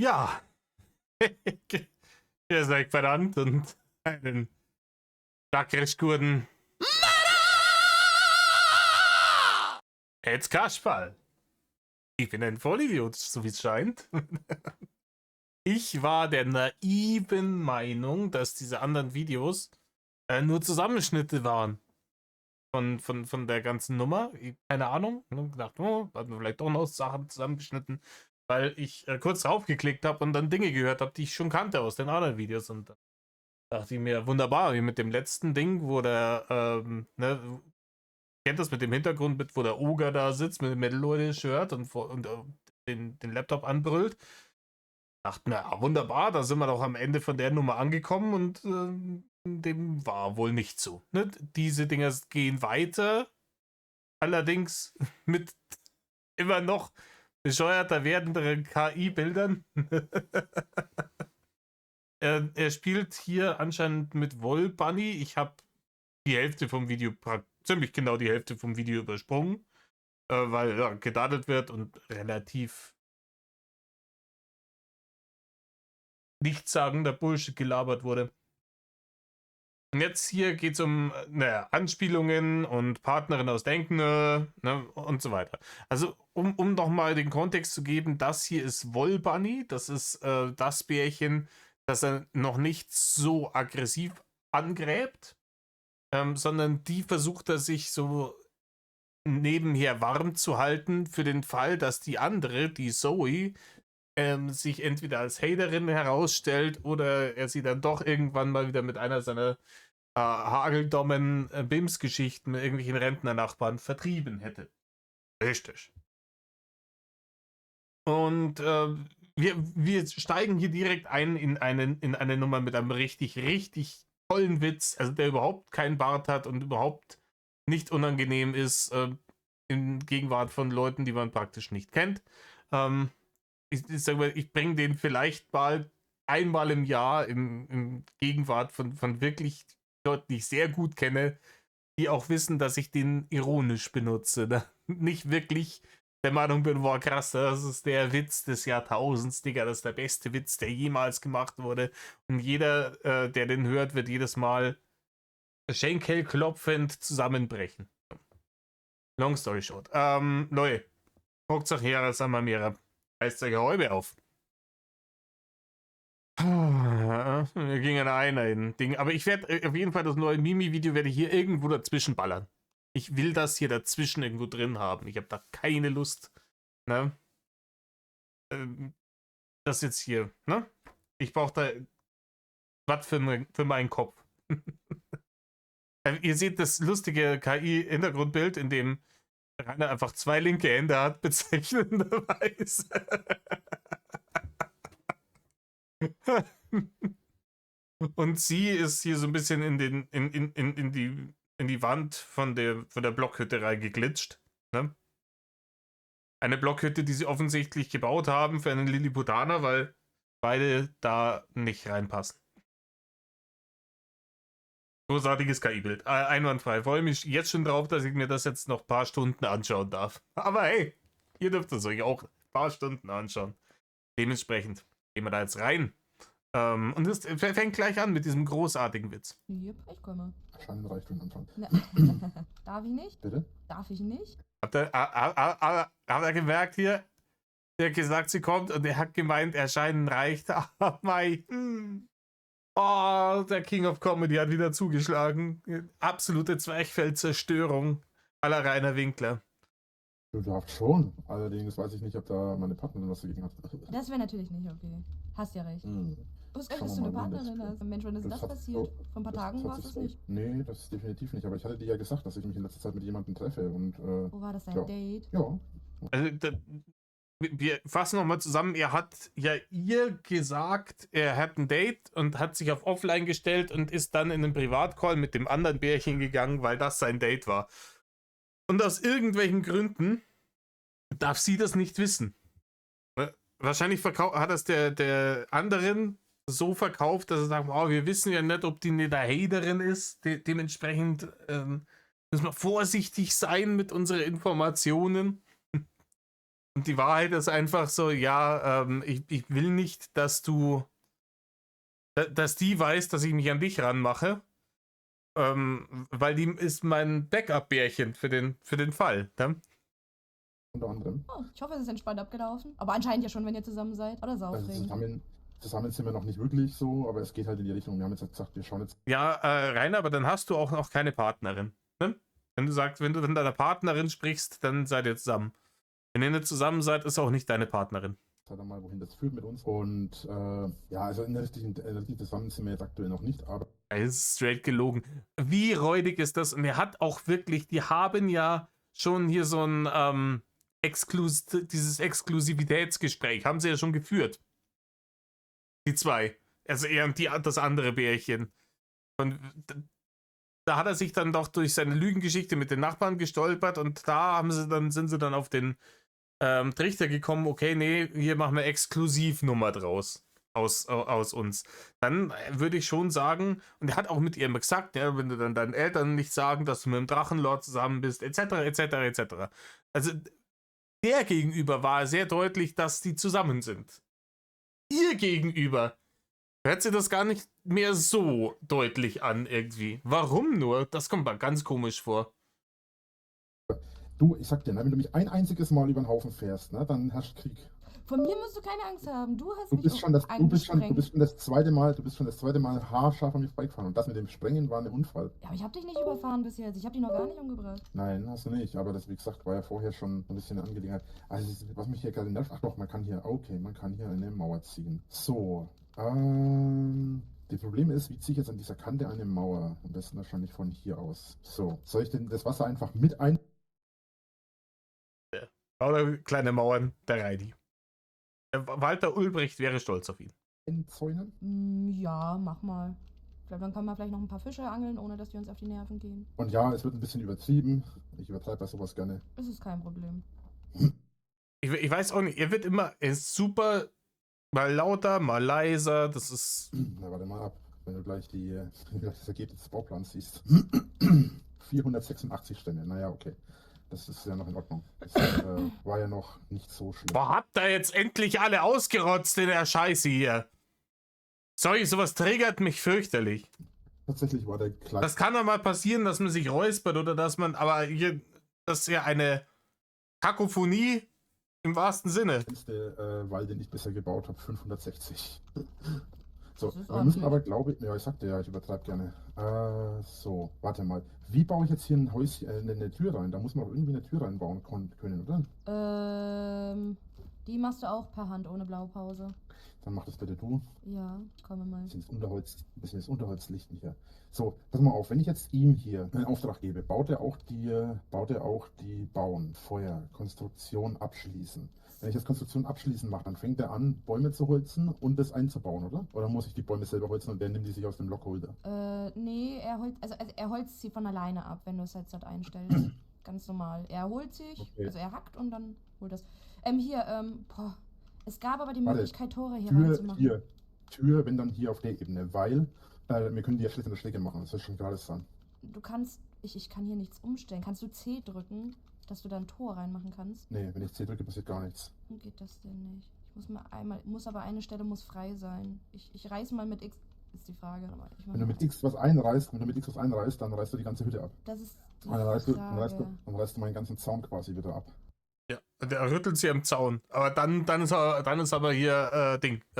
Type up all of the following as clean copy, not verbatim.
Ja, ihr seid verdammt und einen wackeren guten Jetzt Kasperl. Ich bin ein Vollidiot, so wie es scheint. Ich war der naiven Meinung, dass diese anderen Videos nur Zusammenschnitte waren von der ganzen Nummer. Keine Ahnung. Ich gedacht, oh, hat man vielleicht doch noch Sachen zusammengeschnitten, weil ich kurz drauf geklickt habe und dann Dinge gehört habe, die ich schon kannte aus den anderen Videos. Und dann dachte ich mir, wunderbar, wie mit dem letzten Ding, wo der, kennt das mit dem Hintergrund, wo der Oger da sitzt mit dem Metal-Shirt und den Laptop anbrüllt. Dachten wir, ja, wunderbar, da sind wir doch am Ende von der Nummer angekommen und dem war wohl nicht so. Ne? Diese Dinger gehen weiter, allerdings mit immer noch bescheuerter werdenderen KI-Bildern. Er spielt hier anscheinend mit Woll Bunny. Ich habe die Hälfte vom Video, ziemlich genau die Hälfte vom Video übersprungen, weil ja, gedaddelt wird und relativ nichtssagender Bullshit gelabert wurde. Und jetzt hier geht es um Anspielungen und Partnerin aus Denken und so weiter. Also um nochmal den Kontext zu geben, das hier ist Woll Bunny, das ist das Bärchen, das er noch nicht so aggressiv angräbt, sondern die versucht er sich so nebenher warm zu halten für den Fall, dass die andere, die Zoe, sich entweder als Haterin herausstellt oder er sie dann doch irgendwann mal wieder mit einer seiner Hageldommen Bims-Geschichten mit irgendwelchen Rentnernachbarn vertrieben hätte. Richtig. Und wir steigen hier direkt ein in eine Nummer mit einem richtig, richtig tollen Witz, also der überhaupt keinen Bart hat und überhaupt nicht unangenehm ist, in Gegenwart von Leuten, die man praktisch nicht kennt. Ich sag mal, ich bringe den vielleicht mal einmal im Jahr in Gegenwart von wirklich Leuten, die ich sehr gut kenne, die auch wissen, dass ich den ironisch benutze. Ne? Nicht wirklich der Meinung bin, boah krass, das ist der Witz des Jahrtausends, Digga, das ist der beste Witz, der jemals gemacht wurde. Und jeder, der den hört, wird jedes Mal schenkelklopfend zusammenbrechen. Long story short. Leute, guckt euch her, sagen wir mir, reißt euch Häube auf. Wir gingen einer in Ding. Aber ich werde auf jeden Fall das neue Mimi-Video werde ich hier irgendwo dazwischen ballern. Ich will das hier dazwischen irgendwo drin haben. Ich habe da keine Lust. Ne? Das jetzt hier. Ne? Ich brauche da was für meinen Kopf. Ihr seht das lustige KI-Hintergrundbild, in dem Rainer einfach zwei linke Hände hat, bezeichnenderweise. Und sie ist hier so ein bisschen in die Wand von der Blockhütte reingeglitscht. Ne? Eine Blockhütte, die sie offensichtlich gebaut haben für einen Lilliputaner, weil beide da nicht reinpassen. Großartiges KI-Bild. Einwandfrei. Freue mich jetzt schon drauf, dass ich mir das jetzt noch ein paar Stunden anschauen darf. Aber hey, ihr dürft es euch auch ein paar Stunden anschauen. Dementsprechend gehen wir da jetzt rein. Und es fängt gleich an mit diesem großartigen Witz. Yep, ich komme. Scheinreichtum Anfang. Darf ich nicht? Bitte? Darf ich nicht? Habt ihr gemerkt hier? Der hat gesagt, sie kommt und er hat gemeint, erscheinen reicht. Oh, mei. Oh, der King of Comedy hat wieder zugeschlagen. Absolute Zwerchfellzerstörung aller Rainer Winkler. Du darfst schon. Allerdings weiß ich nicht, ob da meine Partnerin was dagegen hat. Das wäre natürlich nicht okay. Hast ja recht. Wusste Schauen dass wir du eine mal, Partnerin hast. Mensch, wann ist das passiert? Vor ein paar Tagen war es das nicht. Nee, das ist definitiv nicht. Aber ich hatte dir ja gesagt, dass ich mich in letzter Zeit mit jemandem treffe. Und, Wo war das dein ja. Date? Ja. Also, wir fassen nochmal zusammen. Er hat ja ihr gesagt, er hat ein Date und hat sich auf Offline gestellt und ist dann in einen Privatcall mit dem anderen Bärchen gegangen, weil das sein Date war. Und aus irgendwelchen Gründen darf sie das nicht wissen. Wahrscheinlich hat das der anderen so verkauft, dass er sagt, oh, wir wissen ja nicht, ob die eine Haterin ist. Dementsprechend müssen wir vorsichtig sein mit unseren Informationen. Und die Wahrheit ist einfach so, ja, ich will nicht, dass die weiß, dass ich mich an dich ranmache. Weil die ist mein Backup-Bärchen für den Fall. Ne? Unter anderem. Oh, ich hoffe, es ist entspannt abgelaufen. Aber anscheinend ja schon, wenn ihr zusammen seid. Oder ist es Also aufregend? zusammen sind wir noch nicht wirklich so, aber es geht halt in die Richtung. Wir haben jetzt gesagt, wir schauen jetzt. Ja, Rainer, aber dann hast du auch noch keine Partnerin. Ne? Wenn du von deiner Partnerin sprichst, dann seid ihr zusammen. Wenn ihr nicht zusammen seid, ist auch nicht deine Partnerin. Halt mal, wohin das führt mit uns. Und ja, also in der richtigen zusammen sind wir jetzt aktuell noch nicht, aber. Es ist straight gelogen. Wie räudig ist das? Und er hat auch wirklich, die haben ja schon hier so ein dieses Exklusivitätsgespräch, haben sie ja schon geführt. Die zwei. Also er und das andere Bärchen. Und da hat er sich dann doch durch seine Lügengeschichte mit den Nachbarn gestolpert und da sind sie dann auf den Trichter gekommen, okay, nee, hier machen wir Exklusivnummer draus. Aus uns. Dann würde ich schon sagen, und er hat auch mit ihr immer gesagt, ja, wenn du dann deinen Eltern nicht sagen, dass du mit dem Drachenlord zusammen bist, etc., etc., etc. Also der gegenüber war sehr deutlich, dass die zusammen sind. Ihr gegenüber hört sie das gar nicht mehr so deutlich an irgendwie. Warum nur? Das kommt mir ganz komisch vor. Du, ich sag dir, ne, wenn du mich ein einziges Mal über den Haufen fährst, ne, dann herrscht Krieg. Von mir musst du keine Angst haben. Du hast Du mich bist schon das zweite Mal haarscharf an mich vorbeigefahren. Und das mit dem Sprengen war ein Unfall. Ja, aber ich habe dich nicht überfahren bis jetzt. Ich habe dich noch gar nicht umgebracht. Nein, hast du nicht. Aber das, wie gesagt, war ja vorher schon ein bisschen eine Angelegenheit. Also, was mich hier gerade nervt, ach doch, man kann hier eine Mauer ziehen. So, das Problem ist, wie ziehe ich jetzt an dieser Kante eine Mauer? Am besten wahrscheinlich von hier aus. So, soll ich denn das Wasser einfach mit Oder kleine Mauern, der Reini. Walter Ulbricht wäre stolz auf ihn. einzäunen? Ja, mach mal. Dann können wir vielleicht noch ein paar Fische angeln, ohne dass die uns auf die Nerven gehen. Und ja, es wird ein bisschen übertrieben. Ich übertreibe bei sowas gerne. Das ist kein Problem. Ich weiß auch nicht, er ist super, mal lauter, mal leiser, das ist. Na, warte mal ab, wenn du gleich das Ergebnis des Bauplans siehst. 486 Stämme, naja, okay. Das ist ja noch in Ordnung. Das war ja noch nicht so schlimm. Boah, habt ihr jetzt endlich alle ausgerotzt in der Scheiße hier? Sorry, sowas triggert mich fürchterlich. Tatsächlich war der kleine. Das kann doch mal passieren, dass man sich räuspert oder dass man, aber hier, das ist ja eine Kakophonie im wahrsten Sinne. Wall, den ich bisher gebaut habe, 560. So, Das ist wir müssen ordentlich. aber, glaube ich, ja, ich sagte ja, ich übertreibe gerne. So, warte mal. Wie baue ich jetzt hier ein Häuschen, eine Tür rein? Da muss man doch irgendwie eine Tür reinbauen können, oder? Die machst du auch per Hand ohne Blaupause. Dann mach das bitte du. Ja, komme mal. Ein bisschen das Unterholz lichten hier. So, pass mal auf, wenn ich jetzt ihm hier einen Auftrag gebe, baut er auch die Bauen, Feuer, Konstruktion abschließen. Wenn ich jetzt Konstruktion abschließen mache, dann fängt er an, Bäume zu holzen und das einzubauen, oder? Oder muss ich die Bäume selber holzen und der nimmt die sich aus dem Lockholder? Nee, er holzt sie von alleine ab, wenn du es jetzt dort einstellst. Ganz normal. Er holt sich, Okay. also er hackt und dann holt das. Boah. Es gab aber die Warte, Möglichkeit, Tore hier Tür reinzumachen. hier. Tür, wenn dann hier auf der Ebene, weil wir können die ja schlicht in der Schläge machen, das ist schon gerade sein. Du kannst, ich kann hier nichts umstellen. Kannst du C drücken, dass du da ein Tor reinmachen kannst? Nee, wenn ich C drücke, passiert gar nichts. Warum geht das denn nicht? Muss aber eine Stelle muss frei sein. Ich reiß mal mit X, ist die Frage. Aber Wenn du mit X was einreißt, dann reißt du die ganze Hütte ab. Das ist die Dann reißt Frage. dann reißt du meinen ganzen Zaun quasi wieder ab. Ja, der rüttelt sie am Zaun. Aber dann ist aber hier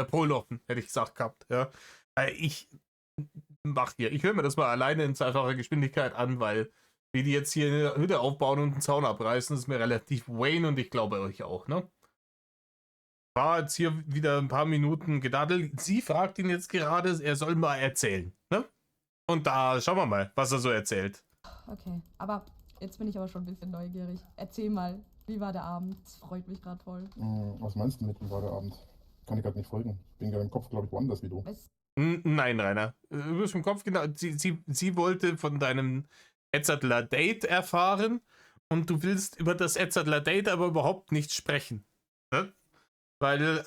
Pol offen, hätte ich gesagt gehabt. Ja. Ich höre mir das mal alleine in zweifacher Geschwindigkeit an, weil wie die jetzt hier eine Hütte aufbauen und einen Zaun abreißen, ist mir relativ Wayne und ich glaube euch auch, ne? War jetzt hier wieder ein paar Minuten gedaddelt. Sie fragt ihn jetzt gerade, er soll mal erzählen, ne? Und da schauen wir mal, was er so erzählt. Okay, aber jetzt bin ich aber schon ein bisschen neugierig. Erzähl mal, wie war der Abend? Das freut mich gerade voll. Was meinst du mit, wie war der Abend? Kann ich gerade nicht folgen. Bin gerade im Kopf, glaube ich, woanders wie du. Nein, Rainer. Du bist im Kopf genau. Sie wollte von deinem Edzardler Date erfahren und du willst über das Edzardler Date aber überhaupt nicht sprechen. Ne? Weil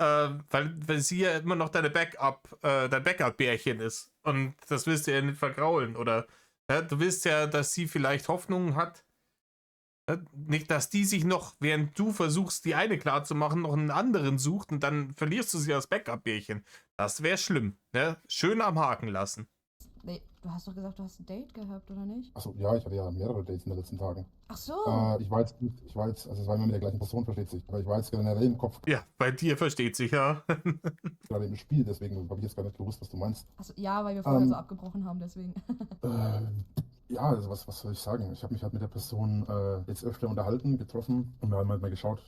sie ja immer noch dein Backup-Bärchen ist. Und das willst du ja nicht vergraulen. Oder du willst ja, dass sie vielleicht Hoffnungen hat, Nicht, dass die sich noch, während du versuchst, die eine klar zu machen, noch einen anderen sucht und dann verlierst du sie als Backup-Bärchen. Das wäre schlimm. Ne? Schön am Haken lassen. Nee, du hast doch gesagt, du hast ein Date gehabt, oder nicht? Achso, ja, ich hatte ja mehrere Dates in den letzten Tagen. Ach so. Also es war immer mit der gleichen Person, versteht sich. Aber ich war jetzt generell im Kopf Ja, bei dir versteht sich, ja. gerade im Spiel, deswegen habe ich jetzt gar nicht gewusst, was du meinst. Achso, ja, weil wir vorher so Ähm, abgebrochen haben, deswegen. Ja, also was soll ich sagen? Ich habe mich halt mit der Person jetzt öfter unterhalten, getroffen und wir haben halt mal geschaut,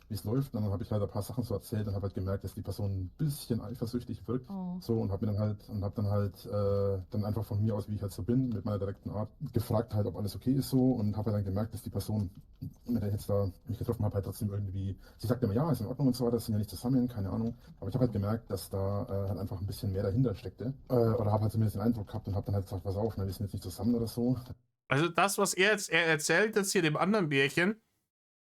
wie es läuft. Und dann habe ich halt ein paar Sachen so erzählt und habe halt gemerkt, dass die Person ein bisschen eifersüchtig wirkt. Oh. So und habe dann halt dann einfach von mir aus, wie ich halt so bin, mit meiner direkten Art, gefragt halt, ob alles okay ist so und habe halt dann gemerkt, dass die Person, mit der ich jetzt da mich getroffen habe, halt trotzdem irgendwie, sie sagt immer, ja, ist in Ordnung und so weiter, sind ja nicht zusammen, keine Ahnung. Aber ich habe halt gemerkt, dass da halt einfach ein bisschen mehr dahinter steckte. Oder habe halt zumindest den Eindruck gehabt und habe dann halt gesagt, pass auf, ne, wir sind jetzt nicht zusammen oder so. Also das, was er erzählt, das hier dem anderen Bärchen,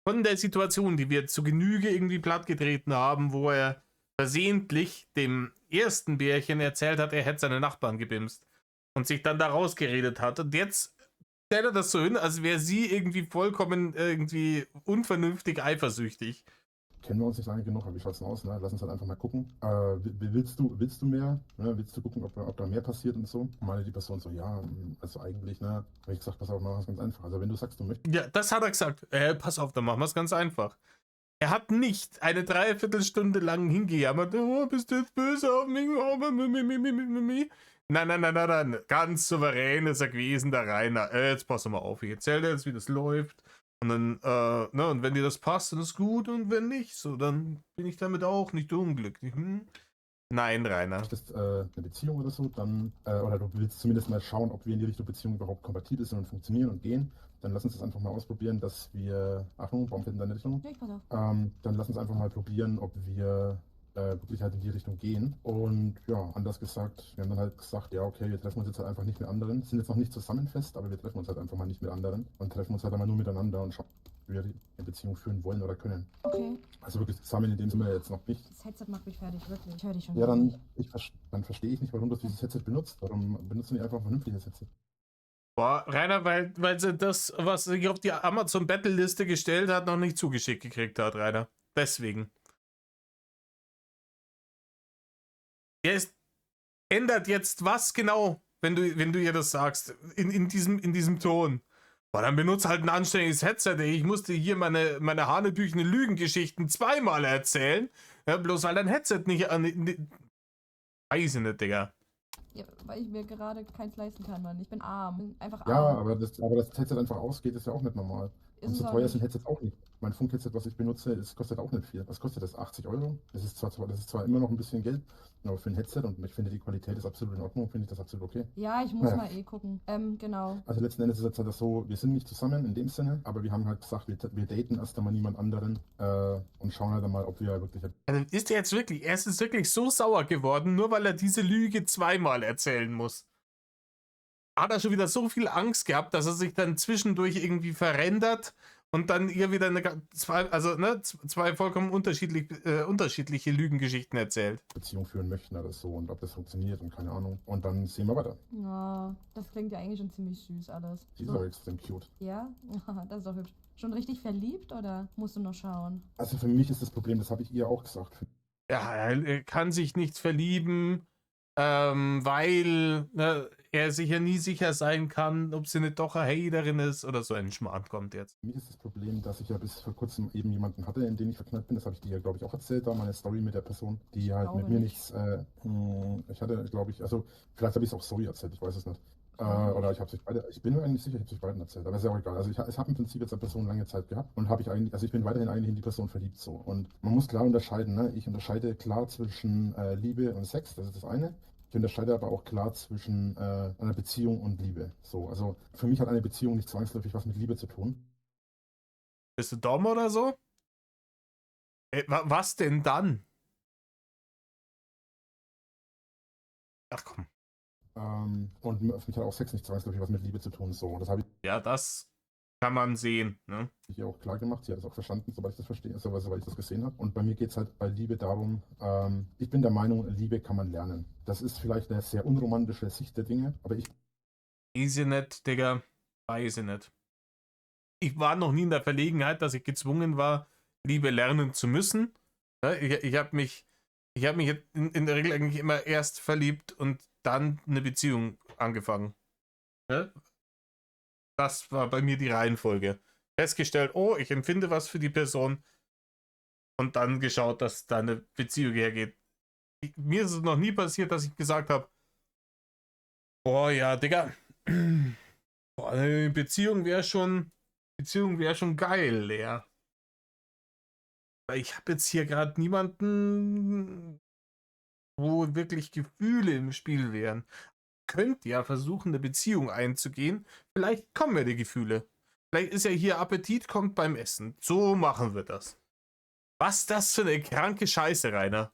von der Situation, die wir zu Genüge irgendwie plattgetreten haben, wo er versehentlich dem ersten Bärchen erzählt hat, er hätte seine Nachbarn gebimst und sich dann da rausgeredet hat. Und jetzt stellt er das so hin, als wäre sie irgendwie vollkommen irgendwie unvernünftig eifersüchtig. Kennen wir uns nicht lange genug, aber wie schaut's denn aus? Ne? Lass uns halt einfach mal gucken. Willst du mehr? Ne? Willst du gucken, ob da mehr passiert und so? Und meine die Person so, ja, also eigentlich, ne? Habe ich gesagt, pass auf, mach das ganz einfach. Also wenn du sagst, du möchtest. Ja, das hat er gesagt. Pass auf, dann machen wir es ganz einfach. Er hat nicht eine Dreiviertelstunde lang hingejammert, oh, bist du jetzt böse auf mich? Oh, nein, nein, nein, nein, nein. Ganz souverän ist er gewesen, der Rainer. Jetzt pass mal auf, ich erzähle dir jetzt, wie das läuft. Und dann, ne, und wenn dir das passt, dann ist gut. Und wenn nicht, so, dann bin ich damit auch nicht unglücklich. Hm? Nein, Rainer. Eine Beziehung oder so, dann, oder du willst zumindest mal schauen, ob wir in die Richtung Beziehung überhaupt kompatibel sind und funktionieren und gehen, dann lass uns das einfach mal ausprobieren, dass wir, Achtung, Baum fällt in deine Richtung, Ja, ich pass auf. dann lass uns einfach mal probieren, ob wir wirklich halt in die Richtung gehen. Und ja, anders gesagt, wir haben dann halt gesagt, ja, okay, wir treffen uns jetzt halt einfach nicht mit anderen, sind jetzt noch nicht zusammen fest, aber wir treffen uns halt einfach mal nicht mit anderen und treffen uns halt einmal nur miteinander und schauen, wie wir eine Beziehung führen wollen oder können. Okay. Also wirklich zusammen in dem sind wir jetzt noch nicht. Das Headset macht mich fertig, wirklich. Ich höre dich schon Ja, gar nicht. dann verstehe ich nicht, warum du dieses Headset benutzt. Warum benutzt du nicht einfach ein vernünftiges Headset? Boah, Rainer, weil sie das, was sich auf die Amazon Battle-Liste gestellt hat, noch nicht zugeschickt gekriegt hat, Rainer. Deswegen. Er ändert jetzt was genau, wenn du ihr das sagst, in diesem Ton. Boah, dann benutze halt ein anständiges Headset, ey. Ich musste hier meine hanebüchenen Lügengeschichten zweimal erzählen. Ja, bloß weil dein Headset nicht an. Weiß ich nicht, Digga. Ja, weil ich mir gerade keins leisten kann, Mann. Ich bin arm. Bin einfach Ja, arm. aber das Headset einfach ausgeht, ist ja auch nicht normal. Ist Und es so auch teuer nicht. sind Headsets auch nicht. Mein Funk-Headset, was ich benutze, kostet auch nicht viel. Was kostet das? 80 Euro? Das ist zwar immer noch ein bisschen Geld, aber für ein Headset und ich finde, die Qualität ist absolut in Ordnung, finde ich das absolut okay. Ja, ich muss Naja. mal gucken. Genau. Also letzten Endes ist es halt so, wir sind nicht zusammen in dem Sinne, aber wir haben halt gesagt, wir daten erst einmal niemand anderen und schauen halt einmal, ob wir wirklich. Also ist er jetzt wirklich, er ist wirklich so sauer geworden, nur weil er diese Lüge zweimal erzählen muss. Hat er schon wieder so viel Angst gehabt, dass er sich dann zwischendurch irgendwie verrendert und dann ihr wieder zwei vollkommen unterschiedliche Lügengeschichten erzählt. Beziehung führen möchten oder so und ob das funktioniert und keine Ahnung. Und dann sehen wir weiter. Ja, das klingt ja eigentlich schon ziemlich süß alles. Die ist aber extrem cute. Ja? Das ist doch hübsch. Schon richtig verliebt oder musst du noch schauen? Also für mich ist das Problem, das habe ich ihr auch gesagt. Ja, er kann sich nicht verlieben, weil er sich ja nie sicher sein kann, ob sie nicht doch eine Haterin ist oder so ein Schmarrn kommt jetzt. Für mich ist das Problem, dass ich ja bis vor kurzem eben jemanden hatte, in den ich verknallt bin. Das habe ich dir ja, glaube ich, auch erzählt, da meine Story mit der Person, die halt mit mir nichts. Ich hatte, glaube ich, also vielleicht habe ich es auch Zoe erzählt, ich weiß es nicht. Oder ich bin mir eigentlich sicher, ich habe es euch beiden erzählt, aber ist ja auch egal. Also ich habe im Prinzip jetzt eine Person lange Zeit gehabt und ich bin weiterhin eigentlich in die Person verliebt so. Und man muss klar unterscheiden, ne? Ich unterscheide klar zwischen Liebe und Sex, das ist das eine. Ich unterscheide aber auch klar zwischen einer Beziehung und Liebe. So, also für mich hat eine Beziehung nicht zwangsläufig was mit Liebe zu tun. Bist du dumm oder so? Was denn dann? Ach komm. Und für mich hat auch Sex nicht zwangsläufig was mit Liebe zu tun. So, das habe ich Ja, das kann man sehen, ne? ihr auch klar gemacht. Sie hat es auch verstanden, soweit ich das verstehe, soweit ich das gesehen habe. Und bei mir geht es halt bei Liebe darum, ich bin der Meinung, Liebe kann man lernen. Das ist vielleicht eine sehr unromantische Sicht der Dinge, aber ich Weiß ich nicht, Digga. Weiß ich nicht. ich war noch nie in der Verlegenheit, dass ich gezwungen war, Liebe lernen zu müssen. Ja, ich hab mich jetzt in der Regel eigentlich immer erst verliebt und dann eine Beziehung angefangen. Ja? Das war bei mir die Reihenfolge. Festgestellt, oh, ich empfinde was für die Person und dann geschaut, dass da eine Beziehung hergeht. Mir ist es noch nie passiert, dass ich gesagt habe, boah, ja, Digga, boah, eine Beziehung wäre schon geil, ja. Weil ich habe jetzt hier gerade niemanden, wo wirklich Gefühle im Spiel wären. Könnt ja versuchen, eine Beziehung einzugehen. Vielleicht kommen ja die Gefühle. Vielleicht ist ja hier Appetit kommt beim Essen. So machen wir das. Was das für eine kranke Scheiße, Rainer.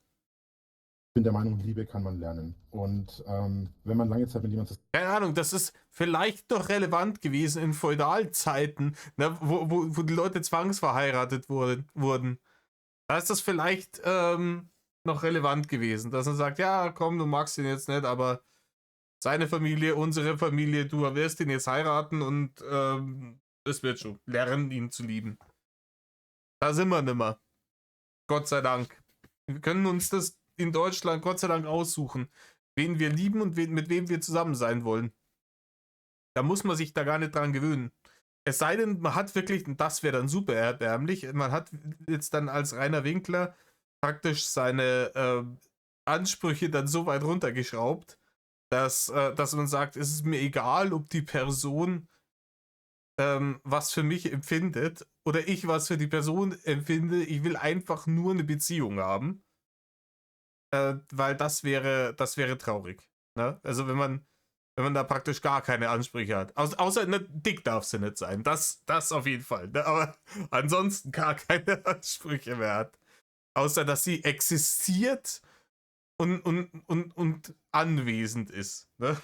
Ich bin der Meinung, Liebe kann man lernen. Und wenn man lange Zeit mit jemandem Keine Ahnung, das ist vielleicht noch relevant gewesen in Feudalzeiten, ne, wo die Leute zwangsverheiratet wurden. Da ist das vielleicht noch relevant gewesen, dass man sagt, ja, komm, du magst ihn jetzt nicht, aber seine Familie, unsere Familie, du wirst ihn jetzt heiraten und es wird schon. Lernen, ihn zu lieben. Da sind wir nimmer. Gott sei Dank. Wir können uns das in Deutschland Gott sei Dank aussuchen, wen wir lieben und mit wem wir zusammen sein wollen. Da muss man sich da gar nicht dran gewöhnen. Es sei denn, man hat wirklich, und das wäre dann super erbärmlich, man hat jetzt dann als Rainer Winkler praktisch seine Ansprüche dann so weit runtergeschraubt, dass man sagt, es ist mir egal, ob die Person was für mich empfindet oder ich was für die Person empfinde. Ich will einfach nur eine Beziehung haben, weil das wäre traurig. Ne? Also wenn man da praktisch gar keine Ansprüche hat. Außer ne, dick darf sie nicht sein. Das auf jeden Fall. Ne? Aber ansonsten gar keine Ansprüche mehr hat. Außer dass sie existiert und anwesend ist. Ne?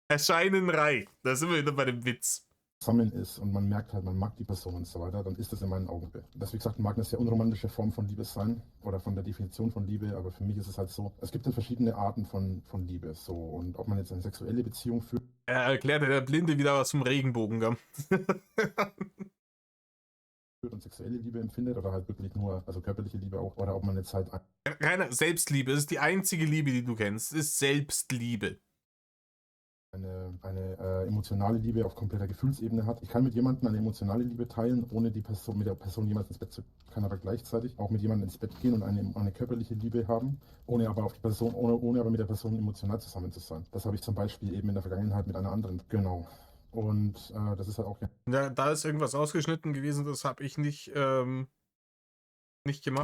Erscheinen reicht. Da sind wir wieder bei dem Witz. zusammen ist und man merkt halt, man mag die Person und so weiter, dann ist das in meinen Augen. Das, wie gesagt, mag eine sehr unromantische Form von Liebe sein oder von der Definition von Liebe, aber für mich ist es halt so, es gibt halt verschiedene Arten von Liebe. So, und ob man jetzt eine sexuelle Beziehung führt. Er erklärte der Blinde wieder was zum Regenbogen. Und sexuelle Liebe empfindet oder halt wirklich nur, also körperliche Liebe auch, oder ob man jetzt halt Rainer, Selbstliebe ist die einzige Liebe, die du kennst. Ist Selbstliebe. eine emotionale Liebe auf kompletter Gefühlsebene hat. Ich kann mit jemandem eine emotionale Liebe teilen, ohne mit der Person jemals ins Bett zu kann aber gleichzeitig auch mit jemandem ins Bett gehen und eine körperliche Liebe haben, ohne aber mit der Person emotional zusammen zu sein. Das habe ich zum Beispiel eben in der Vergangenheit mit einer anderen. Genau. Und das ist halt auch. Ja, da ist irgendwas ausgeschnitten gewesen, das habe ich nicht gemacht.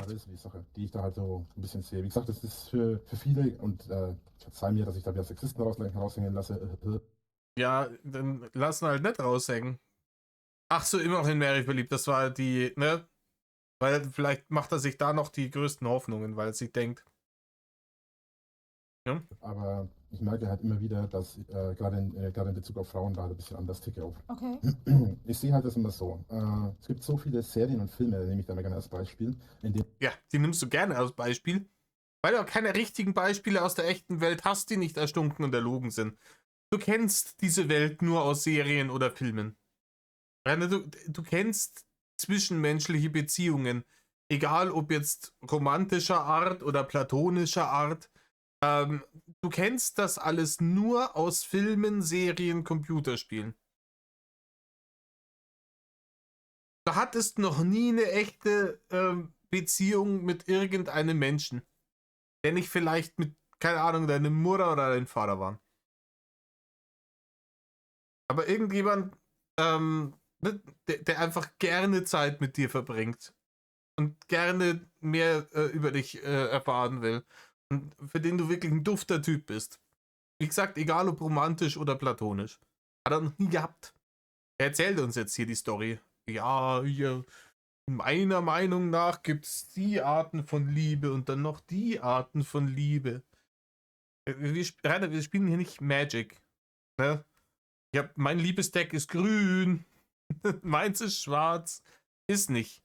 Das ist die Sache, die ich da halt so ein bisschen sehe. Wie gesagt, das ist für viele und verzeih mir, dass ich da wieder Sexisten raushängen lasse. Ja, dann lassen halt nicht raushängen. Ach so, immer noch in Mary verliebt. Das war die, ne? Weil vielleicht macht er sich da noch die größten Hoffnungen, weil er sich denkt. Ja? Aber ich merke halt immer wieder, dass gerade in Bezug auf Frauen da halt ein bisschen anders ticke auf. Okay. Ich sehe halt das immer so. Es gibt so viele Serien und Filme, nehme ich da mal gerne als Beispiel, in denen Ja, die nimmst du gerne als Beispiel, weil du auch keine richtigen Beispiele aus der echten Welt hast, die nicht erstunken und erlogen sind. Du kennst diese Welt nur aus Serien oder Filmen. Rainer, du kennst zwischenmenschliche Beziehungen, egal ob jetzt romantischer Art oder platonischer Art. Du kennst das alles nur aus Filmen, Serien, Computerspielen. Du hattest noch nie eine echte Beziehung mit irgendeinem Menschen, der nicht vielleicht mit, keine Ahnung, deine Mutter oder dein Vater war. Aber irgendjemand, der einfach gerne Zeit mit dir verbringt und gerne mehr über dich erfahren will und für den du wirklich ein dufter Typ bist. Wie gesagt, egal ob romantisch oder platonisch. Hat er noch nie gehabt. Er erzählt uns jetzt hier die Story. Ja, hier, meiner Meinung nach gibt es die Arten von Liebe und dann noch die Arten von Liebe. Rainer, wir spielen hier nicht Magic. Ne? Mein Liebesdeck ist grün. Meins ist schwarz. Ist nicht.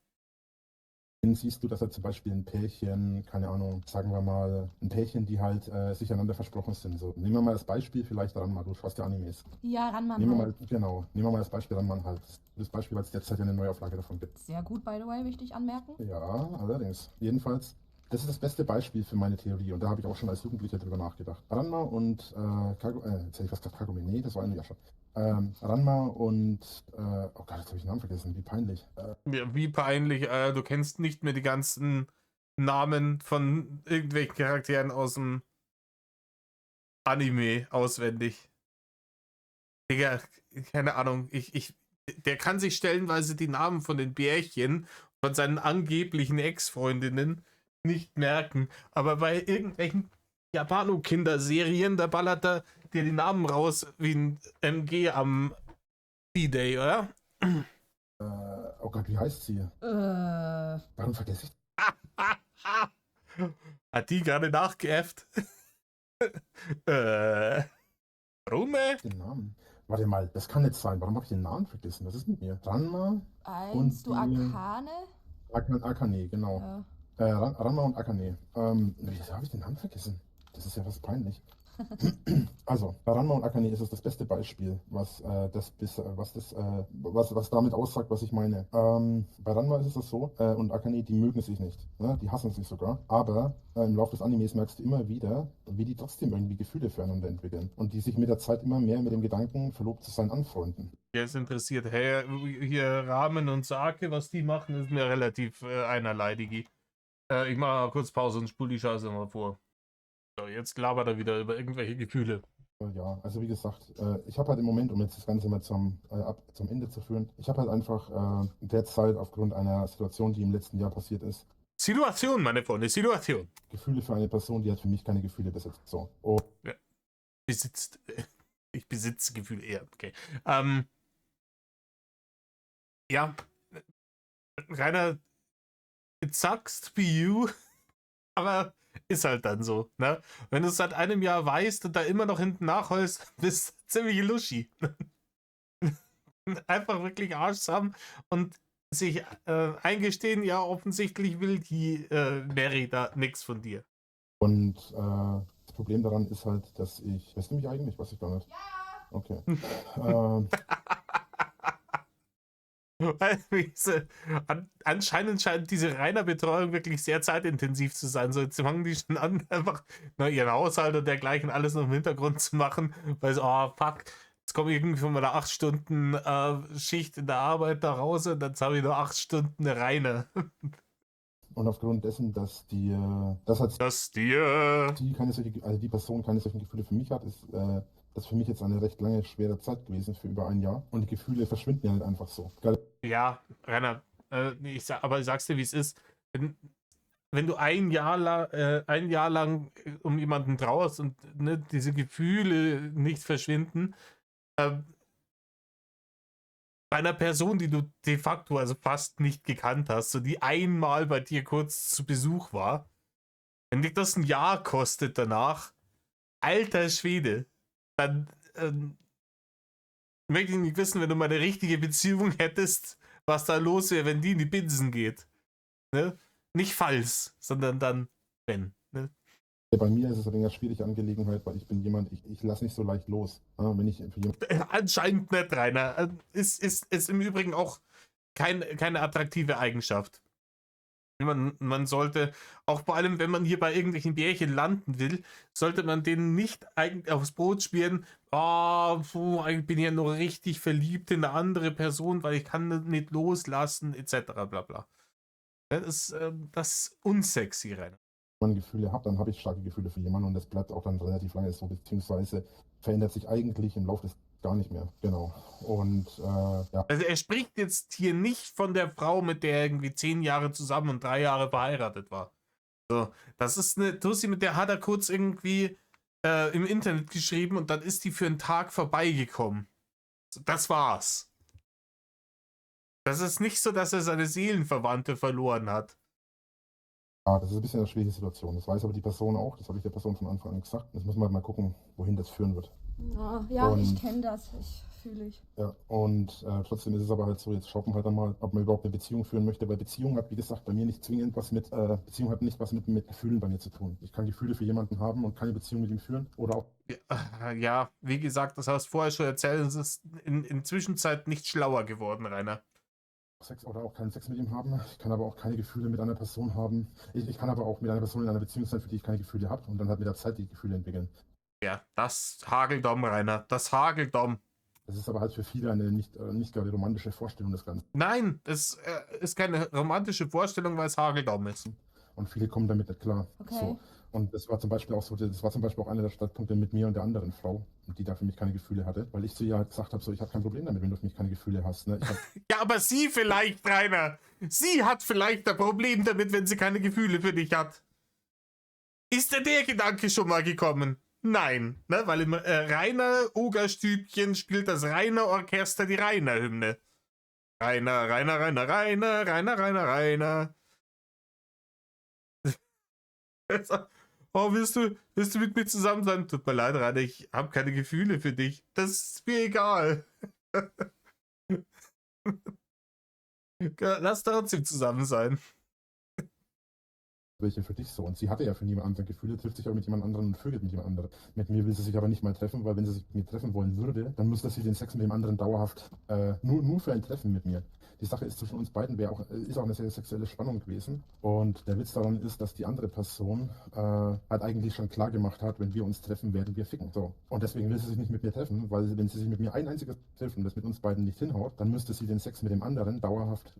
siehst du, dass er zum Beispiel ein Pärchen, keine Ahnung, sagen wir mal, ein Pärchen, die halt sich einander versprochen sind. So, nehmen wir mal das Beispiel vielleicht Ranma, du schaust ja Animes. Ja, Ranman Nehmen wir halt. mal, genau, nehmen wir mal das Beispiel Ranma halt. Das Beispiel, weil es derzeit ja eine Neuauflage davon gibt. Sehr gut, by the way, möchte ich anmerken. Ja, allerdings. Jedenfalls, das ist das beste Beispiel für meine Theorie und da habe ich auch schon als Jugendlicher drüber nachgedacht. Ranma und jetzt hätte ich was gesagt, Kagome, nee, das war eine Jascha. Ranma und, oh Gott, jetzt habe ich den Namen vergessen, wie peinlich. Ja, wie peinlich, du kennst nicht mehr die ganzen Namen von irgendwelchen Charakteren aus dem Anime auswendig. Digga, keine Ahnung, der kann sich stellenweise die Namen von den Bärchen, von seinen angeblichen Ex-Freundinnen nicht merken, aber bei irgendwelchen Japano-Kinderserien, da ballert er dir die Namen raus wie ein MG am D-Day, oder? Oh Gott, wie heißt sie? Warum vergesse ich Hat die gerade nachgeäfft? Warum? den Namen? Warte mal, das kann nicht sein. Warum habe ich den Namen vergessen? Was ist mit mir? Ranma Meinst du die- Akane? Akane, genau. Ja. Ranma und Akane. Wieso habe ich den Namen vergessen? Das ist ja was peinlich. Also, bei Ranma und Akane ist es das beste Beispiel, was damit aussagt, was ich meine. Bei Ranma ist es das so, und Akane, die mögen sich nicht. Ne? Die hassen sich sogar. Aber im Laufe des Animes merkst du immer wieder, wie die trotzdem irgendwie Gefühle füreinander entwickeln. Und die sich mit der Zeit immer mehr mit dem Gedanken, verlobt zu sein, anfreunden. Jetzt interessiert, hey, hier Ramen und Sake, was die machen, ist mir relativ einerlei, Digi. Ich mache mal kurz Pause und spul die Scheiße mal vor. So, jetzt labert er wieder über irgendwelche Gefühle. Ja, also wie gesagt, ich habe halt im Moment, um jetzt das Ganze mal zum Ende zu führen, ich habe halt einfach derzeit aufgrund einer Situation, die im letzten Jahr passiert ist, Situation, meine Freunde, Situation. Gefühle für eine Person, die halt für mich keine Gefühle besitzt. So. Oh, Besitzt. Ich besitze Gefühle eher, okay. Ja. Rainer, it sucks to be you, aber ist halt dann so, ne? Wenn du es seit einem Jahr weißt und da immer noch hinten nachholst, bist du ziemlich luschi. Einfach wirklich arschsam und sich eingestehen, ja, offensichtlich will die Mary da nichts von dir. und das Problem daran ist halt, dass ich. Hörst du mich eigentlich? Weiß ich gar nicht. Ja! Okay. Weil anscheinend scheint diese Rainer-Betreuung wirklich sehr zeitintensiv zu sein. So, jetzt fangen die schon an, einfach ihren Haushalt und dergleichen alles noch im Hintergrund zu machen, weil so, oh fuck, jetzt komme ich irgendwie von meiner 8 Stunden Schicht in der Arbeit nach Hause und jetzt habe ich nur 8 Stunden Rainer. Und aufgrund dessen, dass die Person keine solchen Gefühle für mich hat, ist das für mich jetzt eine recht lange, schwere Zeit gewesen, für über ein Jahr. Und die Gefühle verschwinden ja halt einfach so. Ja, Rainer, aber ich sag's dir, wie es ist. Wenn du ein Jahr lang um jemanden trauerst und ne, diese Gefühle nicht verschwinden, bei einer Person, die du de facto also fast nicht gekannt hast, so die einmal bei dir kurz zu Besuch war, wenn dich das ein Jahr kostet danach, alter Schwede, dann möchte ich nicht wissen, wenn du mal eine richtige Beziehung hättest, was da los wäre, wenn die in die Binsen geht. Ne? Nicht falls, sondern dann wenn. Ne? Bei mir ist es eine schwierige Angelegenheit, weil ich bin jemand, ich lasse nicht so leicht los. Wenn ich für jemanden Anscheinend nicht, Rainer. Ist im Übrigen auch keine attraktive Eigenschaft. Man sollte, auch vor allem, wenn man hier bei irgendwelchen Bärchen landen will, sollte man denen nicht eigentlich aufs Brot spielen, ich bin ja nur richtig verliebt in eine andere Person, weil ich kann das nicht loslassen, etc. bla bla. Das ist unsexy, Rainer. Gefühle habe, dann habe ich starke Gefühle für jemanden und das bleibt auch dann relativ lange so, beziehungsweise verändert sich eigentlich im Laufe des gar nicht mehr. Genau. Und ja. Also er spricht jetzt hier nicht von der Frau, mit der er irgendwie 10 Jahre zusammen und 3 Jahre verheiratet war. So, das ist eine Tussi, mit der hat er kurz irgendwie im Internet geschrieben und dann ist die für einen Tag vorbeigekommen. So, das war's. Das ist nicht so, dass er seine Seelenverwandte verloren hat. Ja, das ist ein bisschen eine schwierige Situation. Das weiß aber die Person auch. Das habe ich der Person von Anfang an gesagt. Jetzt muss man halt mal gucken, wohin das führen wird. Ja, Und- ich kenne das. Ich fühle ich. Ja, und trotzdem ist es aber halt so, jetzt schaut man halt dann mal, ob man überhaupt eine Beziehung führen möchte, weil Beziehung hat, wie gesagt, bei mir nicht zwingend was mit, Beziehung hat nicht was mit Gefühlen bei mir zu tun. Ich kann Gefühle für jemanden haben und keine Beziehung mit ihm führen oder auch Ja, wie gesagt, das hast du vorher schon erzählt, es ist in Zwischenzeit nicht schlauer geworden, Rainer. Sex oder auch keinen Sex mit ihm haben. Ich kann aber auch keine Gefühle mit einer Person haben. Ich kann aber auch mit einer Person in einer Beziehung sein, für die ich keine Gefühle habe und dann halt mit der Zeit die Gefühle entwickeln. Ja, das Hageldom, Rainer, das Hageldom. Das ist aber halt für viele eine nicht gerade romantische Vorstellung des Ganzen. Nein, es ist keine romantische Vorstellung, weil es Hageldom ist. Und viele kommen damit nicht klar. Okay. So. Und das war zum Beispiel auch so, das war zum Beispiel auch einer der Streitpunkte mit mir und der anderen Frau, die da für mich keine Gefühle hatte, weil ich zu ihr halt gesagt habe, so, ich habe kein Problem damit, wenn du für mich keine Gefühle hast. Ne? Ja, aber sie vielleicht, Rainer. Sie hat vielleicht ein Problem damit, wenn sie keine Gefühle für dich hat. Ist dir der Gedanke schon mal gekommen? Nein, ne? Weil im Rainer Ogerstübchen spielt das Rainer Orchester die Rainer-Hymne. Rainer, Rainer, Rainer, Rainer, Rainer, Rainer, Rainer. Oh, willst du mit mir zusammen sein? Tut mir leid, Rainer, ich habe keine Gefühle für dich. Das ist mir egal. Lass trotzdem zusammen sein. Welche für dich so. Und sie hatte ja für niemand anderen Gefühle, trifft sich aber mit jemand anderem und vögelt mit jemand anderem. Mit mir will sie sich aber nicht mal treffen, weil wenn sie sich mit mir treffen wollen würde, dann müsste sie den Sex mit dem anderen dauerhaft nur für ein Treffen mit mir. Die Sache ist, zwischen uns beiden ist auch eine sehr sexuelle Spannung gewesen. Und der Witz daran ist, dass die andere Person halt eigentlich schon klar gemacht hat, wenn wir uns treffen, werden wir ficken. So. Und deswegen will sie sich nicht mit mir treffen, weil wenn sie sich mit mir ein einziges trifft und das mit uns beiden nicht hinhaut, dann müsste sie den Sex mit dem anderen dauerhaft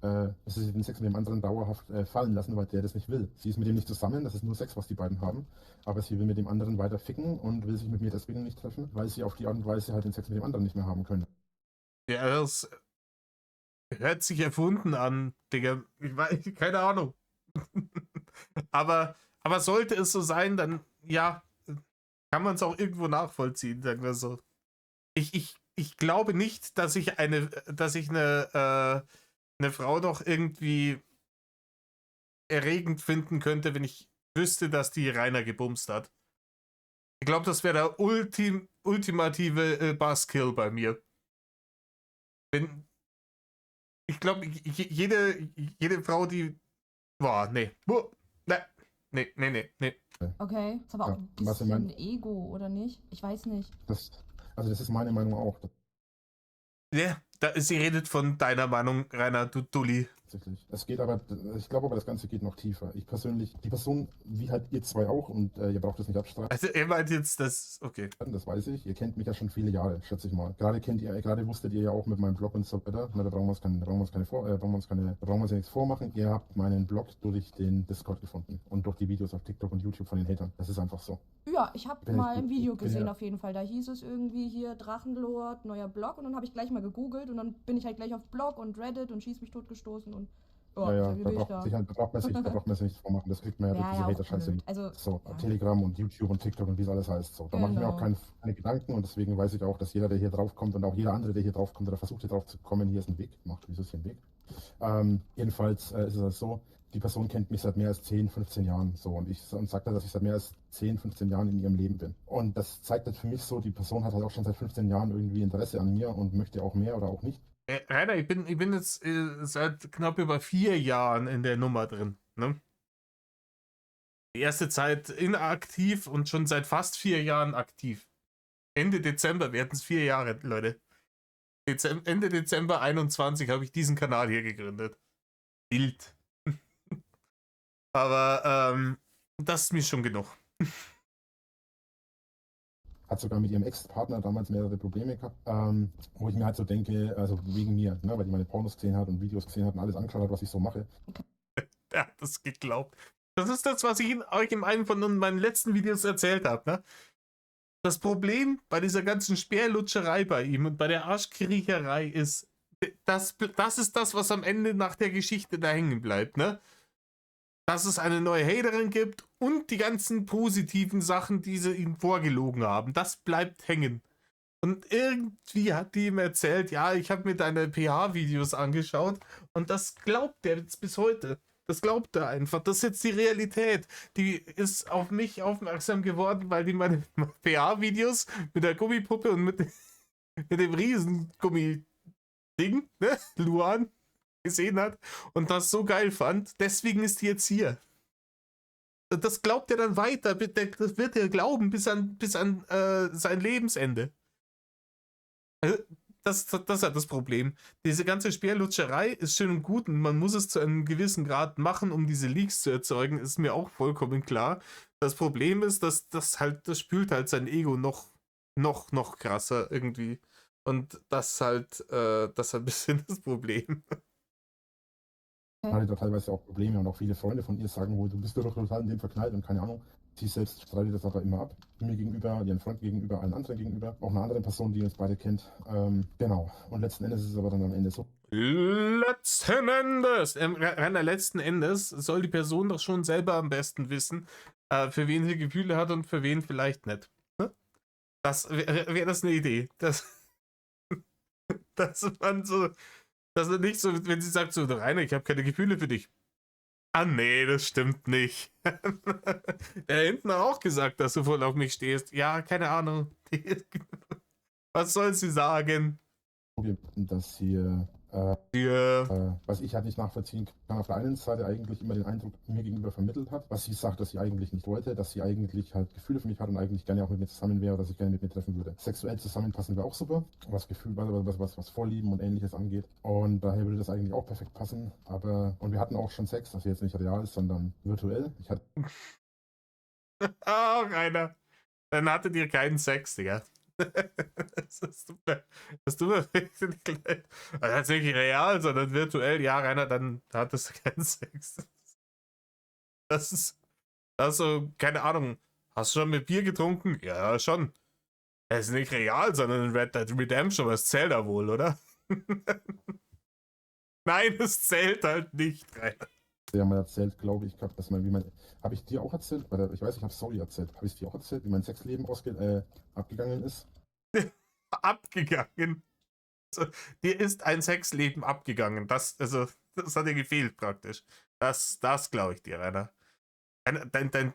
fallen lassen, weil der das nicht will. Sie ist mit ihm nicht zusammen, das ist nur Sex, was die beiden haben. Aber sie will mit dem anderen weiter ficken und will sich mit mir deswegen nicht treffen, weil sie auf die Art und Weise halt den Sex mit dem anderen nicht mehr haben können. Ja, das hört sich erfunden an, Digga. Ich weiß, keine Ahnung. aber sollte es so sein, dann ja, kann man es auch irgendwo nachvollziehen, sagen wir so. Ich glaube nicht, dass ich eine Frau doch irgendwie erregend finden könnte, wenn ich wüsste, dass die Rainer gebumst hat. Ich glaube, das wäre der ultimative Buzzkill bei mir. Ich glaube, jede Frau, die. Boah, nee. Nee. Okay, ist aber auch Ja, ein was ich bisschen mein- Ego, oder nicht? Ich weiß nicht. Das ist meine Meinung auch. Ja, sie redet von deiner Meinung, Rainer, du Dulli. Tatsächlich. Es geht aber, ich glaube aber, das Ganze geht noch tiefer. Ich persönlich, die Person, wie halt ihr zwei auch, und ihr braucht das nicht abstreiten, Also, er meint jetzt das. Okay. das weiß ich. Ihr kennt mich ja schon viele Jahre, schätze ich mal. Gerade wusstet ihr ja auch mit meinem Blog und so weiter. Na, da brauchen wir uns ja nichts vormachen. Ihr habt meinen Blog durch den Discord gefunden und durch die Videos auf TikTok und YouTube von den Hatern. Das ist einfach so. Ja, ich habe Bin mal ich- ein Video ich bin gesehen ja- auf jeden Fall. Da hieß es irgendwie hier Drachenlord, neuer Blog. Und dann habe ich gleich mal gegoogelt und dann bin ich halt gleich auf Blog und Reddit und schieß mich totgestoßen und Ja, so da bin ich braucht man sich nichts vormachen. Das kriegt man ja durch Ja, diese ja, auch Hater-Scheiße. blöd. Also, So, ja. Telegram und YouTube und TikTok und wie es alles heißt. So, da mache ich mir auch Genau. keine Gedanken und deswegen weiß ich auch, dass jeder, der hier drauf kommt und auch jeder andere, der hier drauf kommt oder versucht, hier drauf zu kommen, hier ist ein Weg. Wieso ist hier ein Weg? Jedenfalls ist es halt so, die Person kennt mich seit mehr als 10, 15 Jahren so und sagt halt, dass ich seit mehr als 10, 15 Jahren in ihrem Leben bin. Und das zeigt halt für mich so, die Person hat halt auch schon seit 15 Jahren irgendwie Interesse an mir und möchte auch mehr oder auch nicht. Rainer, ich bin jetzt seit knapp über 4 Jahren in der Nummer drin. Ne? Die erste Zeit inaktiv und schon seit fast 4 Jahren aktiv. Ende Dezember werden es 4 Jahre, Leute. Ende Dezember 21 habe ich diesen Kanal hier gegründet. Wild. Aber das ist mir schon genug. Hat sogar mit ihrem Ex-Partner damals mehrere Probleme gehabt, wo ich mir halt so denke, also wegen mir, ne, weil die meine Pornos gesehen hat und Videos gesehen hat und alles angeschaut hat, was ich so mache. Er hat das geglaubt. Das ist das, was ich euch in einem von meinen letzten Videos erzählt habe. Ne? Das Problem bei dieser ganzen Speerlutscherei bei ihm und bei der Arschkriecherei ist, das ist das, was am Ende nach der Geschichte da hängen bleibt. Ne? Dass es eine neue Haterin gibt und die ganzen positiven Sachen, die sie ihm vorgelogen haben. Das bleibt hängen. Und irgendwie hat die ihm erzählt, ja, ich habe mir deine PH-Videos angeschaut und das glaubt er jetzt bis heute. Das glaubt er einfach. Das ist jetzt die Realität. Die ist auf mich aufmerksam geworden, weil die meine PH-Videos mit der Gummipuppe und mit dem Riesengummi-Ding, ne, Luan, gesehen hat und das so geil fand. Deswegen ist die jetzt hier. Das glaubt er dann weiter. Das wird er glauben bis an sein Lebensende. Also, das ist halt das Problem. Diese ganze Speerlutscherei ist schön und gut und man muss es zu einem gewissen Grad machen, um diese Leaks zu erzeugen, ist mir auch vollkommen klar. Das Problem ist, dass das spült halt sein Ego noch krasser irgendwie. Und das ist halt ein bisschen das Problem. Hatte da teilweise auch Probleme und auch viele Freunde von ihr sagen wohl, du bist doch total in dem verknallt und keine Ahnung. Sie selbst streitet das aber immer ab. Mir gegenüber, ihren Freunden gegenüber, allen anderen gegenüber, auch einer anderen Person, die uns beide kennt. Genau. Und letzten Endes ist es aber dann am Ende so. Letzten Endes, Rainer, letzten Endes soll die Person doch schon selber am besten wissen, für wen sie Gefühle hat und für wen vielleicht nicht. Ne? Das wäre das eine Idee. Dass man so, dass er nicht so, wenn sie sagt so, Rainer, ich habe keine Gefühle für dich. Ah nee, das stimmt nicht. Der hinten hat auch gesagt, dass du voll auf mich stehst. Ja, keine Ahnung. Was soll sie sagen? Dass sie, was ich halt nicht nachvollziehen kann, auf der einen Seite eigentlich immer den Eindruck mir gegenüber vermittelt hat, was sie sagt, dass sie eigentlich nicht wollte, dass sie eigentlich halt Gefühle für mich hat und eigentlich gerne auch mit mir zusammen wäre, dass ich gerne mit mir treffen würde. Sexuell zusammenpassen wir auch super, was Gefühl, was Vorlieben und ähnliches angeht. Und daher würde das eigentlich auch perfekt passen. Und wir hatten auch schon Sex, das jetzt nicht real ist, sondern virtuell. Oh, Rainer. Dann hattet ihr keinen Sex, Digga. Das tut mir wirklich leid. Also das ist nicht real, sondern virtuell. Ja, Rainer, dann hattest du keinen Sex. Das ist so, keine Ahnung. Hast du schon mit Bier getrunken? Ja, schon. Es ist nicht real, sondern in Red Dead Redemption. Was zählt da wohl, oder? Nein, es zählt halt nicht, Rainer. Ja, mal erzählt, glaube ich, gehabt, dass habe ich dir auch erzählt? Ich weiß, ich habe Zoe erzählt. Habe ich dir auch erzählt, wie mein Sexleben abgegangen ist? Abgegangen. Also, dir ist ein Sexleben abgegangen. Das hat dir gefehlt praktisch. Das glaube ich dir, Rainer. Dein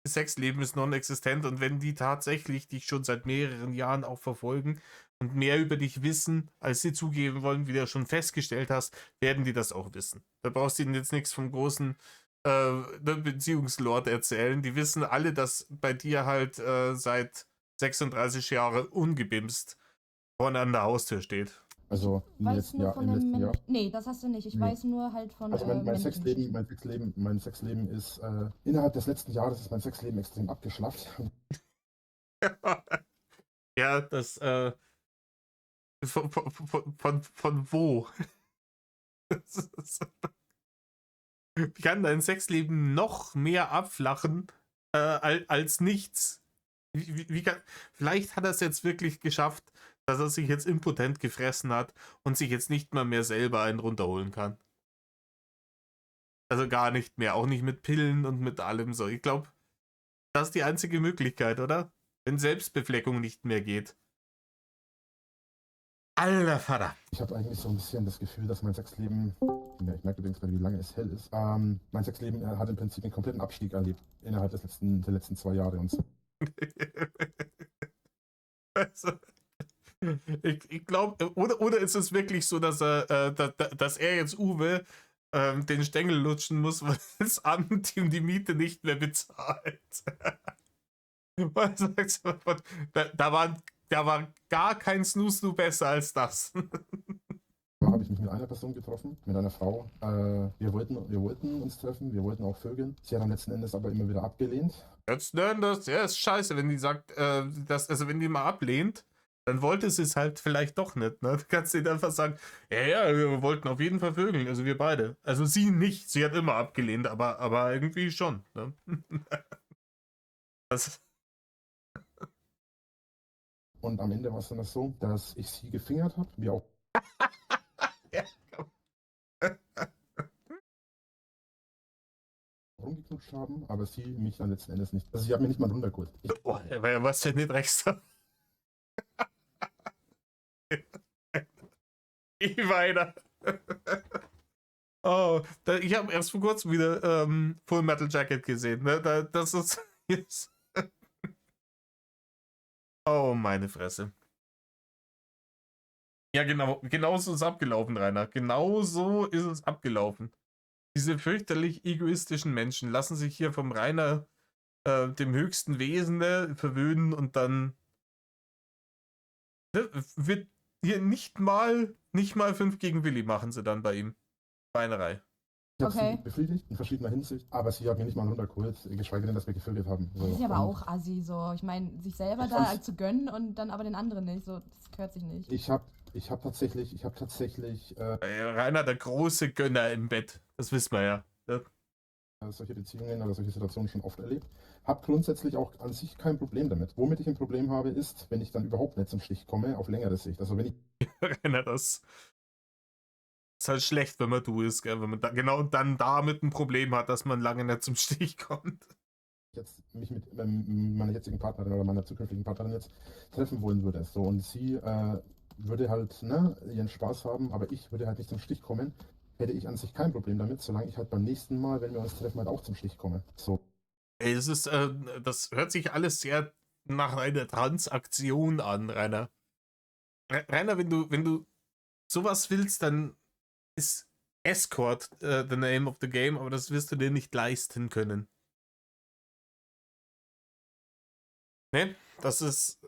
Sexleben ist non-existent und wenn die tatsächlich dich schon seit mehreren Jahren auch verfolgen und mehr über dich wissen, als sie zugeben wollen, wie du ja schon festgestellt hast, werden die das auch wissen. Da brauchst du ihnen jetzt nichts vom großen Beziehungslord erzählen. Die wissen alle, dass bei dir halt seit 36 Jahren ungebimst vorne an der Haustür steht. Also Ich weiß nur von dem Jahr. Nee, das hast du nicht. Ich weiß nur halt von also mein Sexleben ist innerhalb des letzten Jahres ist mein Sexleben extrem abgeschlafft. Ja, das von wo? Wie kann dein Sexleben noch mehr abflachen als nichts? Vielleicht hat er es jetzt wirklich geschafft, dass er sich jetzt impotent gefressen hat und sich jetzt nicht mal mehr selber einen runterholen kann. Also gar nicht mehr, auch nicht mit Pillen und mit allem so. Ich glaube, das ist die einzige Möglichkeit, oder? Wenn Selbstbefleckung nicht mehr geht. Alter Vater. Ich habe eigentlich so ein bisschen das Gefühl, dass mein Sexleben, ja, ich merke übrigens gerade, wie lange es hell ist, mein Sexleben hat im Prinzip einen kompletten Abstieg erlebt innerhalb der letzten 2 Jahre und so. Also, ich glaube, oder ist es wirklich so, dass er jetzt Uwe den Stängel lutschen muss, weil das Amt ihm die Miete nicht mehr bezahlt. Da war gar kein Snoo besser als das. Habe ich mich mit einer Person getroffen, mit einer Frau. Wir wollten uns treffen, wir wollten auch vögeln. Sie hat dann letzten Endes aber immer wieder abgelehnt. Letzten Endes, ja, ist scheiße, wenn die sagt, wenn die mal ablehnt, dann wollte sie es halt vielleicht doch nicht. Ne? Du kannst dir einfach sagen, ja, wir wollten auf jeden Fall vögeln, also wir beide. Also sie nicht, sie hat immer abgelehnt, aber irgendwie schon. Ne? Und am Ende war es dann so, dass ich sie gefingert habe, wir auch Ja, komm. rumgeknutscht haben, aber sie mich dann letzten Endes nicht. Also sie hat mir nicht mal runtergeholt. Was denn nicht extra? Ich weiter. Oh, ich habe erst vor kurzem wieder Full Metal Jacket gesehen. Ne? Das ist jetzt. Oh, meine Fresse. Ja, genau so ist es abgelaufen, Rainer. Genau so ist es abgelaufen. Diese fürchterlich egoistischen Menschen lassen sich hier vom Rainer, dem höchsten Wesen, ne, verwöhnen und dann ne, wird hier nicht mal 5 gegen Willi machen sie dann bei ihm. Schweinerei. Ich habe sie Okay. befriedigt in verschiedener Hinsicht, aber sie hat mir nicht mal runtergeholt, geschweige denn, dass wir gevögelt haben. So. Das ist ja aber Und auch assi, so. Ich meine, sich selber Ich da fand's- zu gönnen und dann aber den anderen nicht, so, das gehört sich nicht. ich habe tatsächlich, Rainer, der große Gönner im Bett. Das wissen wir ja. Ja. solche Beziehungen oder solche Situationen schon oft erlebt. Habe grundsätzlich auch an sich kein Problem damit. Womit ich ein Problem habe, ist, wenn ich dann überhaupt nicht zum Stich komme, auf längere Sicht. Also wenn ich Rainer, das ist halt schlecht, wenn man du ist, gell? Wenn man da, genau dann damit ein Problem hat, dass man lange nicht zum Stich kommt. jetzt mich mit meiner jetzigen Partnerin oder meiner zukünftigen Partnerin jetzt treffen wollen würde. So, und sie würde halt ihren Spaß haben, aber ich würde halt nicht zum Stich kommen. Hätte ich an sich kein Problem damit, solange ich halt beim nächsten Mal, wenn wir uns treffen, halt auch zum Stich komme. So. Ey, das hört sich alles sehr nach einer Transaktion an, Rainer. Rainer, wenn du sowas willst, dann ist Escort the name of the game, aber das wirst du dir nicht leisten können. Ne? Das ist.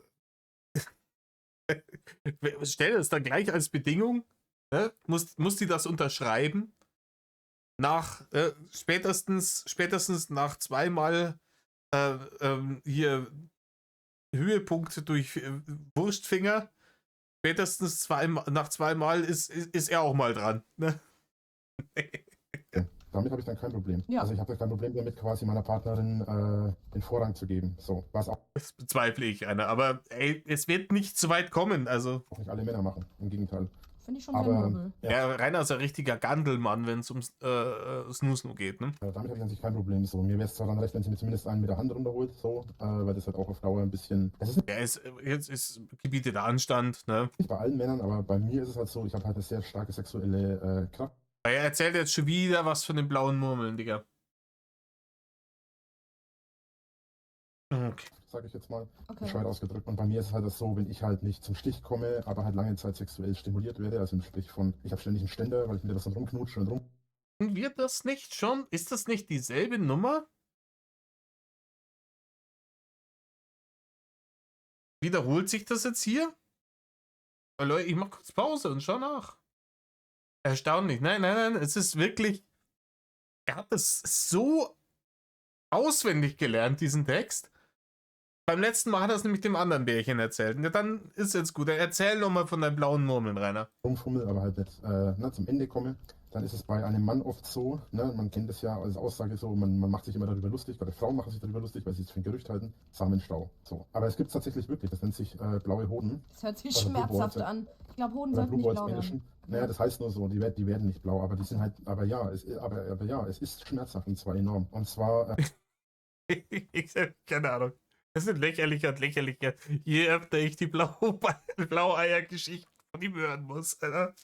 Stell es dann gleich als Bedingung. Ne? Muss die das unterschreiben? Nach spätestens nach zweimal hier Höhepunkt durch Wurstfinger. Spätestens nach zweimal ist er auch mal dran. Ne? Ja, damit habe ich dann kein Problem. Ja. Also ich habe da kein Problem damit, quasi meiner Partnerin den Vorrang zu geben. So, was auch Das bezweifle ich, Rainer. Aber ey, es wird nicht so weit kommen. Also, nicht alle Männer machen. Im Gegenteil. Finde ich schon sehr Aber nobel. ja, Rainer ist ein richtiger Gandelmann, wenn es ums Snoosen geht. Ne? damit habe ich an sich kein Problem. So, mir wäre es zwar dann recht, wenn sie mir zumindest einen mit der Hand runterholt, so, weil das halt auch auf Dauer ein bisschen. Das ist Ja, jetzt ist gebietet der Anstand. Ne? nicht bei allen Männern, aber bei mir ist es halt so, ich habe halt eine sehr starke sexuelle Kraft. Er erzählt jetzt schon wieder was von den blauen Murmeln, Digga. Okay. Sage ich jetzt mal, Okay. bescheuert ausgedrückt. Und bei mir ist es halt das so, wenn ich halt nicht zum Stich komme, aber halt lange Zeit sexuell stimuliert werde, also im Sprich von, ich habe ständig einen Ständer, weil ich mit etwas dann rumknutsche und rum. Wird das nicht schon? Ist das nicht dieselbe Nummer? Wiederholt sich das jetzt hier? Leute, ich mach kurz Pause und schau nach. Erstaunlich. Nein, es ist wirklich. Er hat es so auswendig gelernt, diesen Text. Beim letzten Mal hat er es nämlich dem anderen Bärchen erzählt. Ja, dann ist jetzt gut. Erzähl nochmal von deinen blauen Murmeln, Rainer. Rumfummel, aber halt nicht zum Ende komme, dann ist es bei einem Mann oft so, man kennt es ja als Aussage so, man macht sich immer darüber lustig, oder Frauen machen sich darüber lustig, weil sie es für ein Gerücht halten, Samenstau. So. Aber es gibt es tatsächlich wirklich, das nennt sich blaue Hoden. Das hört sich Also schmerzhaft Blue Balls, an. Ich glaube, Hoden Oder sollten Blue nicht Balls blau im werden. Englischen. Naja, das heißt nur so, die werden nicht blau, aber die sind halt, aber ja, es ist schmerzhaft und zwar enorm. Und zwar, Keine Ahnung. Das ist lächerlicher und lächerlicher, je öfter ich die Blaueier-Geschichten von ihm hören muss. Alter.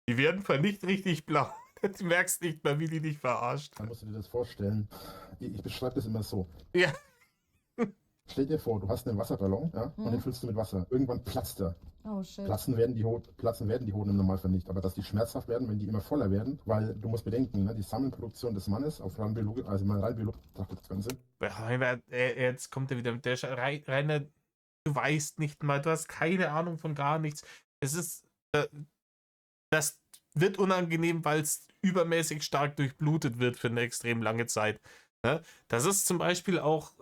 Die werden zwar nicht richtig blau. Du merkst nicht mal, wie die dich verarscht. dann musst du dir das vorstellen, ich beschreibe das immer so. Ja. Stell dir vor, du hast einen Wasserballon, ja, und den Mhm. füllst du mit Wasser. Irgendwann platzt er. Oh shit. Platzen werden die Hoden im Normalfall nicht, aber dass die schmerzhaft werden, wenn die immer voller werden, weil du musst bedenken, die Samenproduktion des Mannes auf rein biologisch, also mal rein biologisch betrachtet das Ganze, Jetzt kommt er wieder mit der Rainer, du weißt nicht mal, du hast keine Ahnung von gar nichts. Es ist, das wird unangenehm, weil es übermäßig stark durchblutet wird für eine extrem lange Zeit. Ne? Das ist zum Beispiel auch,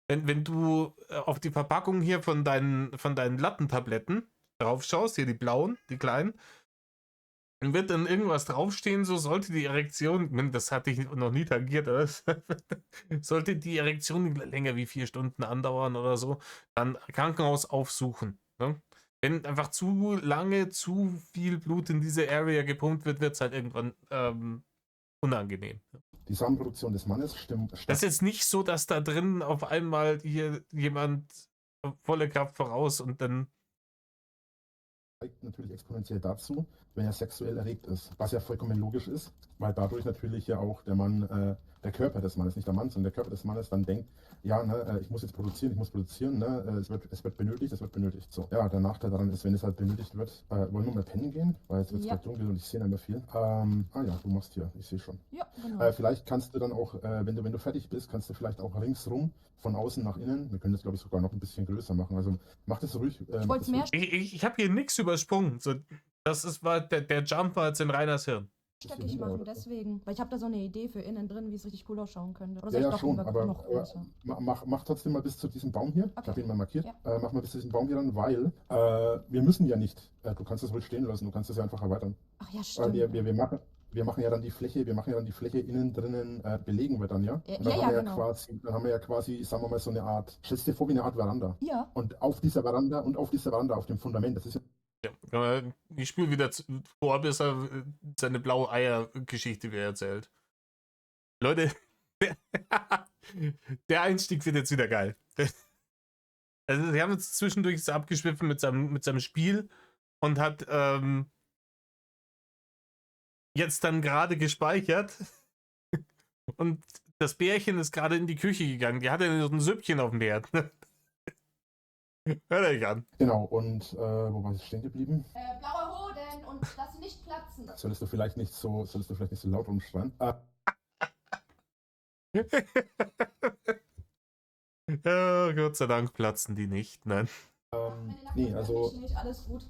wenn du auf die Verpackung hier von deinen Lattentabletten drauf schaust, hier die blauen, die kleinen, dann wird dann irgendwas draufstehen, so sollte die Erektion, das hatte ich noch nie tangiert, aber sollte die Erektion nicht länger wie 4 Stunden andauern oder so, dann Krankenhaus aufsuchen. Ne? Wenn einfach zu lange zu viel Blut in diese Area gepumpt wird, wird es halt irgendwann unangenehm. die Samenproduktion des Mannes Das ist jetzt nicht so, dass da drin auf einmal hier jemand volle Kraft voraus und dann. steigt natürlich exponentiell dazu, wenn er sexuell erregt ist, was ja vollkommen logisch ist, weil dadurch natürlich ja auch der Mann der Körper des Mannes, nicht der Mann, sondern der Körper des Mannes dann denkt, ja, ne, ich muss jetzt produzieren, ich muss produzieren, ne, es wird benötigt, es wird benötigt. So. Ja, der Nachteil daran ist, wenn es halt benötigt wird, wollen wir mal pennen gehen, weil jetzt wird es Ja. gleich dunkel und ich sehe nicht mehr viel. Ja, du machst hier, ich sehe schon. Ja, genau. Vielleicht kannst du dann auch, wenn du fertig bist, kannst du vielleicht auch ringsrum, von außen nach innen, wir können das, glaube ich, sogar noch ein bisschen größer machen. Also mach das ruhig. Ich mach wollte das es mehr ruhig. Ich habe hier nichts übersprungen. So, war der Jump war jetzt in Reiners Hirn. stöckig Bisschen machen, oder so. deswegen. Weil ich habe da so eine Idee für innen drin, wie es richtig cool ausschauen könnte. Oder Ja, soll ich ja, doch schon, lieber aber noch größer? mach trotzdem mal bis zu diesem Baum hier. Ich Okay. habe ihn mal markiert. Ja. Mach mal bis zu diesem Baum hier ran, weil wir müssen ja nicht. Du kannst das ruhig stehen lassen, du kannst das ja einfach erweitern. Ach ja, Weil stimmt. wir machen ja dann die Fläche, innen drinnen belegen wir dann, ja? Ja, Und dann ja, haben wir genau. dann haben wir ja quasi, sagen wir mal, so eine Art, stellst dir vor wie eine Art Veranda. Ja. Und auf dieser Veranda, auf dem Fundament, das ist ja Ja, ich spüle wieder vor, bis er seine blaue Eier-Geschichte wieder erzählt. Leute, der Einstieg wird jetzt wieder geil. Also, sie haben jetzt zwischendurch so abgeschwiffen mit seinem Spiel und hat jetzt dann gerade gespeichert. Und das Bärchen ist gerade in die Küche gegangen. Die hatte so ein Süppchen auf dem Herd. Hör dich an. genau. Und wo war ich stehen geblieben? Blaue Hoden und das nicht platzen. Solltest du vielleicht nicht so laut rumschreien? Ja, Gott sei Dank platzen die nicht. Nein. Nee, also Nicht, alles gut.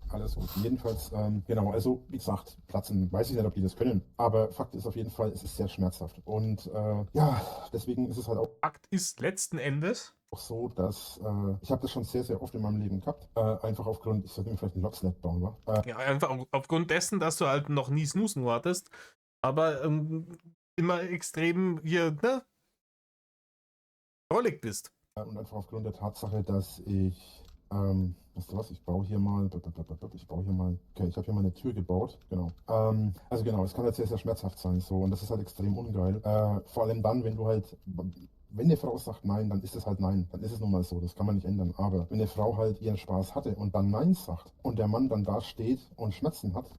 alles gut. Jedenfalls, genau, also wie gesagt, platzen, weiß ich nicht, ob die das können. Aber Fakt ist auf jeden Fall, es ist sehr schmerzhaft. Und ja, deswegen ist es halt auch Fakt ist letzten Endes. so, dass ich habe das schon sehr, sehr oft in meinem Leben gehabt. Einfach aufgrund, ich sollte mir vielleicht einen Locksled bauen, wa? Ja, einfach aufgrund dessen, dass du halt noch nie Snoosen hattest, aber immer extrem hier, ne? Rollig bist. Und einfach aufgrund der Tatsache, dass ich, weißt du was, ich baue hier mal, okay, ich habe hier mal eine Tür gebaut, genau. Also genau, es kann halt sehr, sehr schmerzhaft sein, so, und das ist halt extrem ungeil. Vor allem dann, wenn du halt, wenn eine Frau sagt nein, dann ist es halt nein, dann ist es nun mal so, das kann man nicht ändern. Aber wenn eine Frau halt ihren Spaß hatte und dann nein sagt und der Mann dann da steht und Schmerzen hat,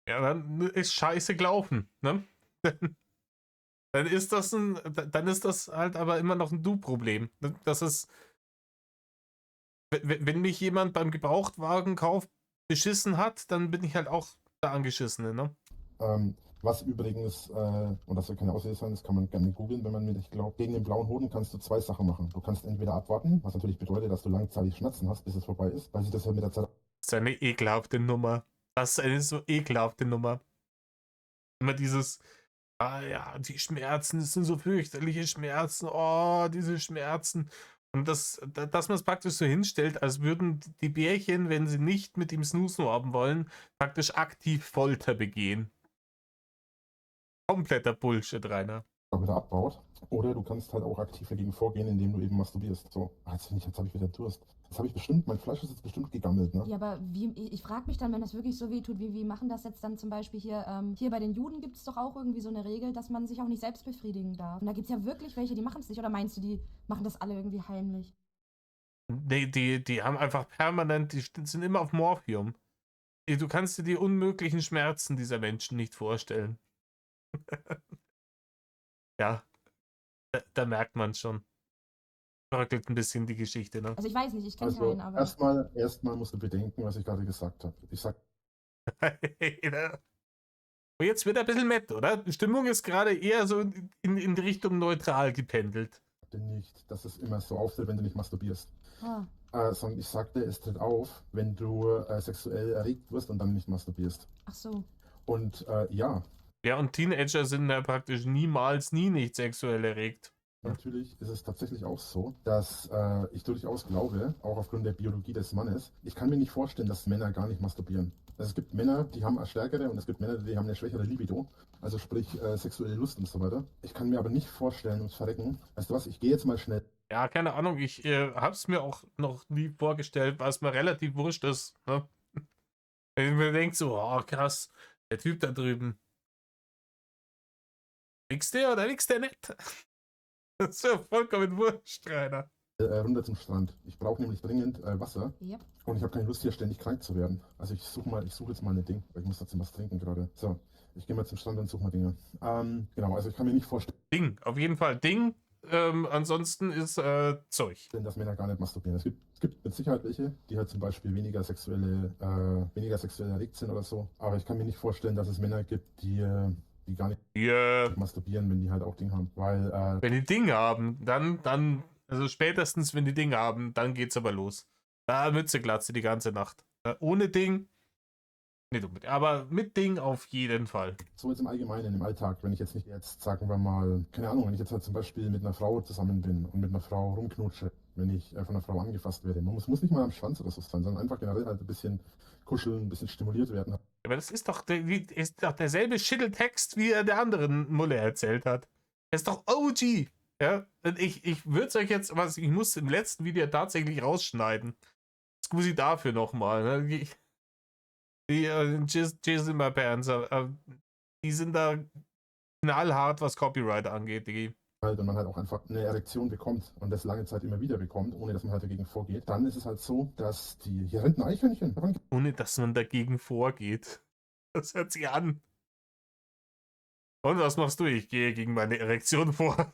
Ja, dann ist scheiße gelaufen, ne? Dann ist das halt aber immer noch ein Du-Problem. Das ist, wenn mich jemand beim Gebrauchtwagenkauf beschissen hat, dann bin ich halt auch der Angeschissene, ne? was übrigens, und das soll keine Ausrede sein, das kann man gerne googeln, wenn man mir nicht glaubt. Gegen den blauen Hoden kannst du zwei Sachen machen. Du kannst entweder abwarten, was natürlich bedeutet, dass du langzeitig Schmerzen hast, bis es vorbei ist, weil sich das halt mit der Zeit. Das ist eine ekelhafte Nummer. Das ist eine so ekelhafte Nummer. Immer dieses, ja, die Schmerzen, das sind so fürchterliche Schmerzen, oh, diese Schmerzen. Und dass man es praktisch so hinstellt, als würden die Bärchen, wenn sie nicht mit ihm Snoozen haben wollen, praktisch aktiv Folter begehen. Kompletter Bullshit, Rainer. Wieder abbaut. Oder du kannst halt auch aktiv dagegen vorgehen, indem du eben masturbierst. So, jetzt habe ich wieder Durst. Das habe ich bestimmt, mein Fleisch ist jetzt bestimmt gegammelt, ne? Ja, aber ich frage mich dann, wenn das wirklich so weh tut, wie machen das jetzt dann zum Beispiel hier? Hier bei den Juden gibt es doch auch irgendwie so eine Regel, dass man sich auch nicht selbst befriedigen darf. Und da gibt es ja wirklich welche, die machen es nicht. Oder meinst du, die machen das alle irgendwie heimlich? Nee, die haben einfach permanent, die sind immer auf Morphium. Du kannst dir die unmöglichen Schmerzen dieser Menschen nicht vorstellen. Ja, da merkt man schon. Bröckelt ein bisschen die Geschichte, ne? Also ich weiß nicht, ich kenne Also keinen, aber... erstmal musst du bedenken, was ich gerade gesagt habe. Ich sag Und jetzt wird er ein bisschen matt, oder? Die Stimmung ist gerade eher so in Richtung neutral gependelt. nicht, dass es immer so auftritt, wenn du nicht masturbierst. Ah, Sondern ich sagte, es tritt auf, wenn du sexuell erregt wirst und dann nicht masturbierst. ach so. Und ja, Ja, und Teenager sind ja praktisch nie nicht sexuell erregt. natürlich ist es tatsächlich auch so, dass ich durchaus glaube, auch aufgrund der Biologie des Mannes, ich kann mir nicht vorstellen, dass Männer gar nicht masturbieren. Also es gibt Männer, die haben eine stärkere und es gibt Männer, die haben eine schwächere Libido, also sprich sexuelle Lust und so weiter. Ich kann mir aber nicht vorstellen, ums Verrecken, weißt du was, ich gehe jetzt mal schnell. Ja, keine Ahnung, ich hab's mir auch noch nie vorgestellt, weil es mir relativ wurscht ist. Ne? Wenn ich mir denke so, oh krass, der Typ da drüben. Wichst der oder wichst der nicht? Das ist ja vollkommen wurscht, Rainer. Runter zum Strand. Ich brauche nämlich dringend Wasser Yep. und ich habe keine Lust, hier ständig krank zu werden. Also ich suche jetzt mal ein Ding, weil ich muss trotzdem was trinken gerade. So, Ich gehe mal zum Strand und suche mal Dinge. Genau, also ich kann mir nicht vorstellen, Ding, auf jeden Fall Ding. Ansonsten ist Zeug. dass Männer gar nicht masturbieren. Es gibt mit Sicherheit welche, die halt zum Beispiel weniger sexuell erregt sind oder so. Aber ich kann mir nicht vorstellen, dass es Männer gibt, die gar nicht Ja, masturbieren, wenn die halt auch Ding haben. Weil wenn die Ding haben, also spätestens wenn die Ding haben, dann geht's aber los. Da Mütze glatze die ganze Nacht. Ohne Ding, nicht unbedingt, aber mit Ding auf jeden Fall. so jetzt im Allgemeinen, im Alltag, wenn ich jetzt nicht jetzt, sagen wir mal, keine Ahnung, wenn ich jetzt halt zum Beispiel mit einer Frau zusammen bin und mit einer Frau rumknutsche, wenn ich von einer Frau angefasst werde. Man muss nicht mal am Schwanz oder so sein, sondern einfach generell halt ein bisschen kuscheln, ein bisschen stimuliert werden. Aber das ist doch, ist doch derselbe Schitteltext, wie er der anderen Mulle erzählt hat. Das ist doch OG. Ja? Und ich würde es euch jetzt, ich muss im letzten Video tatsächlich rausschneiden. Scusi dafür nochmal. Ne? Jizz in my pants. Die sind da knallhart, was Copyright angeht, Digi. Halt, und man halt auch einfach eine Erektion bekommt und das lange Zeit immer wieder bekommt, ohne dass man halt dagegen vorgeht, dann ist es halt so, dass hier rennt ein Eichhörnchen. Ohne dass man dagegen vorgeht. Das hört sich an. Und was machst du? Ich gehe gegen meine Erektion vor.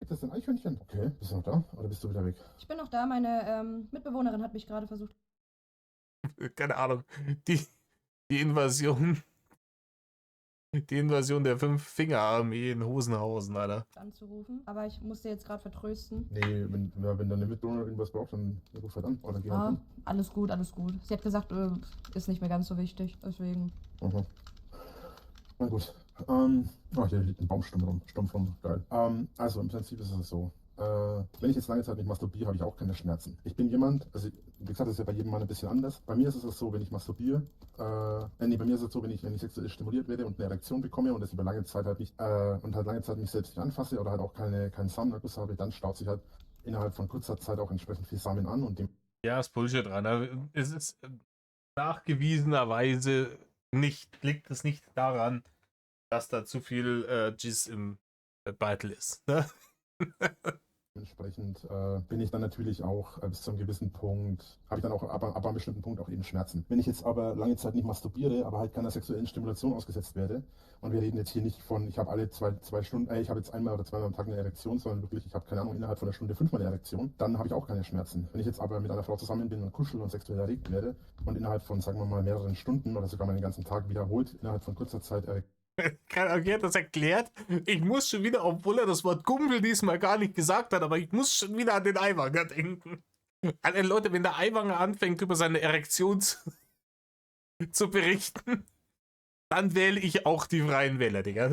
Gibt es ein Eichhörnchen? Okay, bist du noch da oder bist du wieder weg? Ich bin noch da, meine Mitbewohnerin hat mich gerade versucht Keine Ahnung. Die Invasion. Die Invasion der Fünf-Finger-Armee in Hosenhausen, Alter. anzurufen, aber ich musste jetzt gerade vertrösten. Nee, wenn deine Mitbewohnerin irgendwas braucht, dann ruf halt an oder geh halt Ah, hin. alles gut, alles gut. Sie hat gesagt, ist nicht mehr ganz so wichtig, deswegen. Aha. Na gut. Hier liegt ein Baumstumpf rum. Geil. Also im Prinzip ist es so. Wenn ich jetzt lange Zeit nicht masturbiere, habe ich auch keine Schmerzen. Ich bin jemand, also wie gesagt, das ist ja bei jedem Mann ein bisschen anders. Bei mir ist es so, wenn ich masturbiere, bei mir ist es so, wenn ich sexuell stimuliert werde und eine Erektion bekomme und das über lange Zeit halt nicht, und halt lange Zeit mich selbst nicht anfasse oder halt auch keinen Samenerguss habe, dann staut sich halt innerhalb von kurzer Zeit auch entsprechend viel Samen an und dem Ja, ist Bullshit dran. Es ist nachgewiesenerweise liegt es nicht daran, dass da zu viel Jizz im Beitel ist. Ne? Entsprechend bin ich dann natürlich auch bis zu einem gewissen Punkt, habe ich dann auch ab einem bestimmten Punkt auch eben Schmerzen. Wenn ich jetzt aber lange Zeit nicht masturbiere, aber halt keiner sexuellen Stimulation ausgesetzt werde, und wir reden jetzt hier nicht von, ich habe alle zwei Stunden, ich habe jetzt einmal oder zweimal am Tag eine Erektion, sondern wirklich, ich habe keine Ahnung, innerhalb von einer Stunde 5-mal eine Erektion, dann habe ich auch keine Schmerzen. Wenn ich jetzt aber mit einer Frau zusammen bin und kuschel und sexuell erregt werde und innerhalb von, sagen wir mal, mehreren Stunden oder sogar meinen ganzen Tag wiederholt innerhalb von kurzer Zeit Okay, hat das erklärt. Ich muss schon wieder, obwohl er das Wort Gumpel diesmal gar nicht gesagt hat, aber ich muss schon wieder an den Aiwanger denken. Leute, wenn der Aiwanger anfängt, über seine Erektion zu berichten, dann wähle ich auch die Freien Wähler, Digga.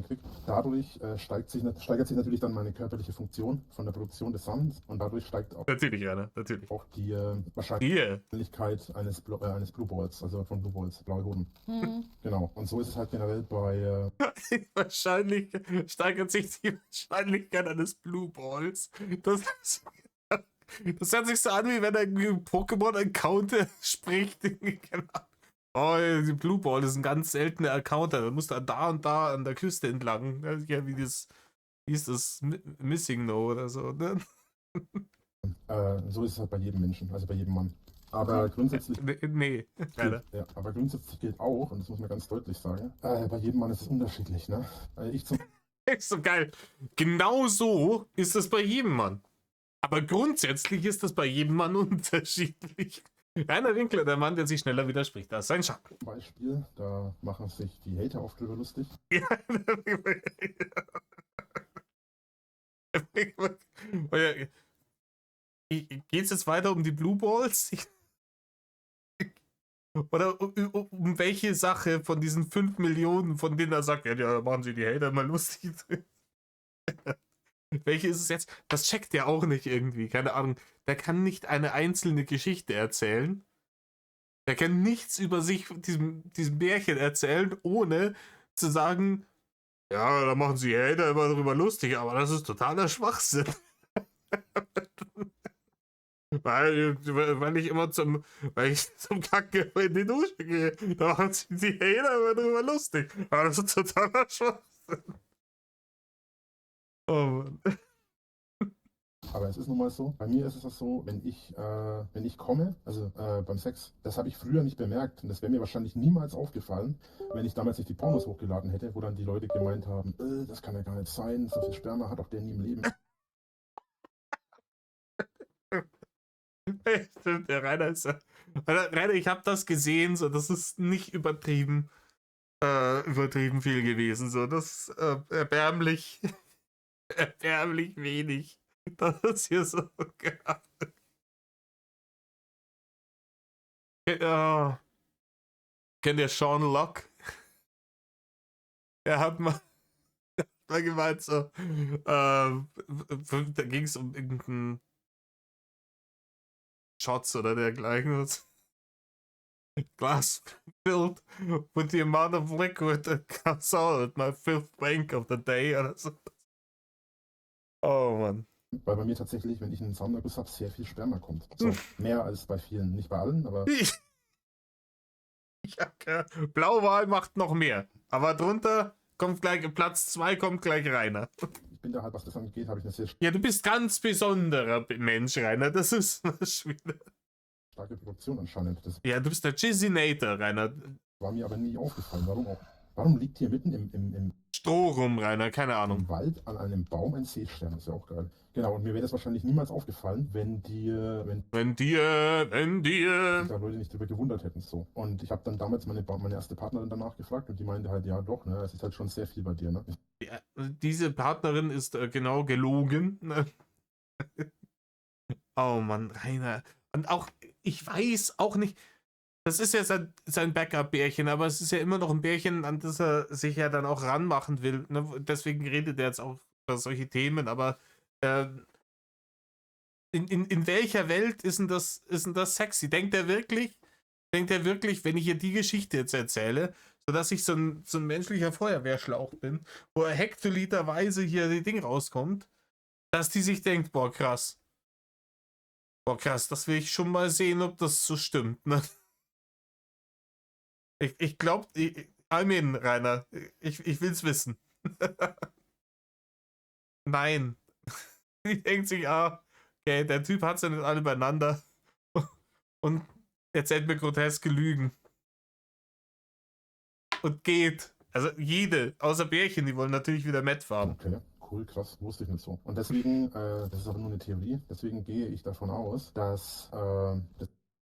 kriegt. Dadurch steigert sich natürlich dann meine körperliche Funktion von der Produktion des Samens und dadurch steigt auch Natürlich, ja, natürlich. die Hier. Wahrscheinlichkeit eines Blue Balls, also von Blue Balls, blaue Hoden. Genau. Und so ist es halt generell bei Wahrscheinlich steigert sich die Wahrscheinlichkeit eines Blue Balls. Das hört sich so an, wie wenn ein Pokémon-Account spricht. Genau. Oh, die Blue Ball ist ein ganz seltener Account. Da musst du da und da an der Küste entlang. Ja, wie ist das? Missing No oder so, ne? so ist es halt bei jedem Menschen, also bei jedem Mann. Aber grundsätzlich, Nee, leider. ja, aber grundsätzlich gilt auch, und das muss man ganz deutlich sagen, bei jedem Mann ist es unterschiedlich, ne? Ich zum Ist so geil. Genau so ist es bei jedem Mann. Aber grundsätzlich ist das bei jedem Mann unterschiedlich. Rainer Winkler, der Mann, der sich schneller widerspricht, das ist sein Schatten. Beispiel, da machen sich die Hater oft drüber lustig. Ja. Geht es jetzt weiter um die Blue Balls? Oder um welche Sache von diesen 5 Millionen, von denen er sagt, ja, machen sie die Hater mal lustig. Welche ist es jetzt? Das checkt er auch nicht irgendwie, keine Ahnung. Der kann nicht eine einzelne Geschichte erzählen. Der kann nichts über sich, diesem Märchen erzählen, ohne zu sagen, ja, da machen sie Hater immer drüber lustig, aber das ist totaler Schwachsinn. Weil ich zum Kacken in die Dusche gehe, da machen sich die Hater immer drüber lustig. Aber das ist totaler Schwachsinn. Oh Mann. aber es ist nun mal so. Bei mir ist es so, wenn ich komme, also beim Sex, das habe ich früher nicht bemerkt und das wäre mir wahrscheinlich niemals aufgefallen, wenn ich damals nicht die Pornos hochgeladen hätte, wo dann die Leute gemeint haben, das kann ja gar nicht sein, so viel Sperma hat doch der nie im Leben. Stimmt, der Rainer ist Rainer, ich habe das gesehen, so, das ist nicht übertrieben viel gewesen, so, das ist erbärmlich, erbärmlich wenig. Das ist hier so gehabt. Ja. Kennt ihr Sean Locke? Er hat mal gemeint, so, da ging es um irgendeinen Shots oder dergleichen. Glass filled with the amount of liquid that comes out at my fifth wank of the day oder so. Oh Mann. Weil bei mir tatsächlich, wenn ich einen Saunaguss habe, sehr viel Sperma kommt. So, mehr als bei vielen, nicht bei allen, aber... Ja, Blauwal macht noch mehr. Aber drunter kommt gleich, Platz 2 kommt gleich Rainer. Ich bin da halt, was das angeht, habe ich eine sehr Ja, du bist ganz besonderer Mensch, Rainer. Das ist was wieder. starke Produktion anscheinend. Das Ja, du bist der Jizzinator, Rainer. war mir aber nie aufgefallen. Warum auch? Warum liegt hier mitten im Stroh rum, Rainer, keine Ahnung. Wald an einem Baum ein Seestern? Das ist ja auch geil. Genau, und mir wäre das wahrscheinlich niemals aufgefallen, wenn Wenn dir. da Leute nicht drüber gewundert hätten. So. Und ich habe dann damals meine erste Partnerin danach gefragt und die meinte halt, ja doch, ne, es ist halt schon sehr viel bei dir, ne? Ja, diese Partnerin ist genau gelogen. Oh Mann, Rainer. Und auch, ich weiß auch nicht, das ist ja sein Backup-Bärchen, aber es ist ja immer noch ein Bärchen, an das er sich ja dann auch ranmachen will. Ne? Deswegen redet er jetzt auch über solche Themen, aber in welcher Welt ist denn das sexy? Denkt er wirklich, wenn ich ihr die Geschichte jetzt erzähle, sodass ich so ein menschlicher Feuerwehrschlauch bin, wo hektoliterweise hier die Ding rauskommt, dass die sich denkt, boah krass, das will ich schon mal sehen, ob das so stimmt, ne? Ich glaube, Rainer, ich will's wissen. Nein. Die denkt sich, okay, der Typ hat's ja nicht alle beieinander und erzählt mir groteske Lügen. Und geht. Also jede, außer Bärchen, die wollen natürlich wieder Met fahren. Okay, cool, krass, wusste ich nicht so. Und deswegen, das ist aber nur eine Theorie, deswegen gehe ich davon aus, dass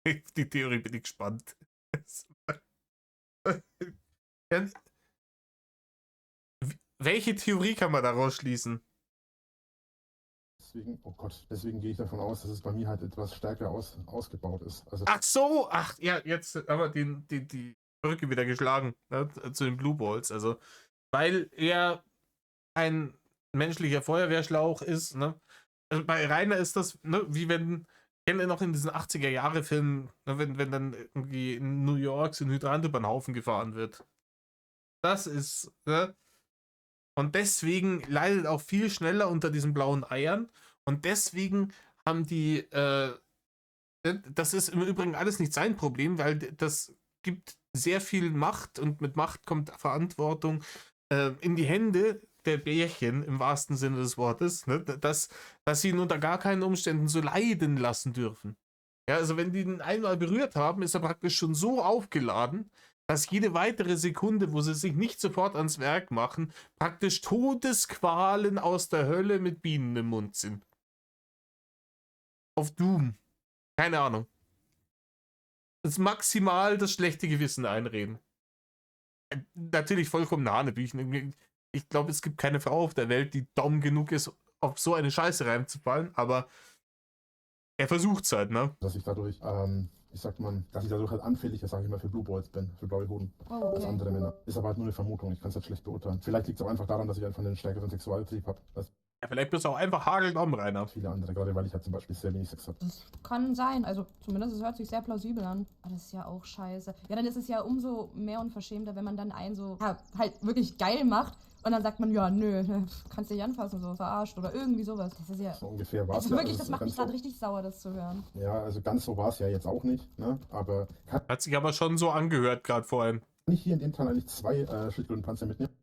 Die Theorie bin ich gespannt. Welche Theorie kann man daraus schließen? deswegen gehe ich davon aus, dass es bei mir halt etwas stärker ausgebaut ist. Also, Ach so, ja, jetzt haben wir die Brücke wieder geschlagen, ne, zu den Blue Balls. Also, weil er ein menschlicher Feuerwehrschlauch ist, ne? Also bei Rainer ist das, ne, wie wenn, kennt ihr noch in diesen 80er-Jahre-Filmen, ne, wenn dann irgendwie in New York so ein Hydrant über den Haufen gefahren wird. Das ist, ne? Und deswegen leidet auch viel schneller unter diesen blauen Eiern. Und deswegen haben die, das ist im Übrigen alles nicht sein Problem, weil das gibt sehr viel Macht und mit Macht kommt Verantwortung in die Hände der Bärchen im wahrsten Sinne des Wortes, ne? dass sie ihn unter gar keinen Umständen so leiden lassen dürfen. Ja, also wenn die ihn einmal berührt haben, ist er praktisch schon so aufgeladen, dass jede weitere Sekunde, wo sie sich nicht sofort ans Werk machen, praktisch Todesqualen aus der Hölle mit Bienen im Mund sind. Auf Doom. Keine Ahnung. Das ist maximal das schlechte Gewissen einreden. Natürlich vollkommen Hanebüchen. Ich glaube, es gibt keine Frau auf der Welt, die dumm genug ist, auf so eine Scheiße reinzufallen, aber er versucht's halt, ne? dass ich dadurch, dass ich dadurch halt anfälliger, sage ich mal, für Blue Balls bin, für blaue Hoden, Oh, als okay. andere Männer. Ist aber halt nur eine Vermutung, ich kann es halt schlecht beurteilen. Vielleicht liegt es auch einfach daran, dass ich einfach einen stärkeren Sexualtrieb habe, als Ja, vielleicht bist du auch einfach hageldumm, Rainer. viele andere, gerade weil ich halt zum Beispiel sehr wenig Sex habe. Das kann sein. Also zumindest es hört sich sehr plausibel an. Aber das ist ja auch scheiße. Ja, dann ist es ja umso mehr unverschämter, wenn man dann einen so halt wirklich geil macht und dann sagt man, ja, nö, kannst dich nicht anfassen, so verarscht oder irgendwie sowas. Das ist ja. So ungefähr war es Also ja. wirklich, das macht mich ganz gerade richtig sauer, das zu hören. so, ja, also ganz so war es ja jetzt auch nicht, ne? Aber kann Hat sich aber schon so angehört, gerade vorhin. ich hier in dem Teil eigentlich 2 Schildkrötenpanzer mitnehmen?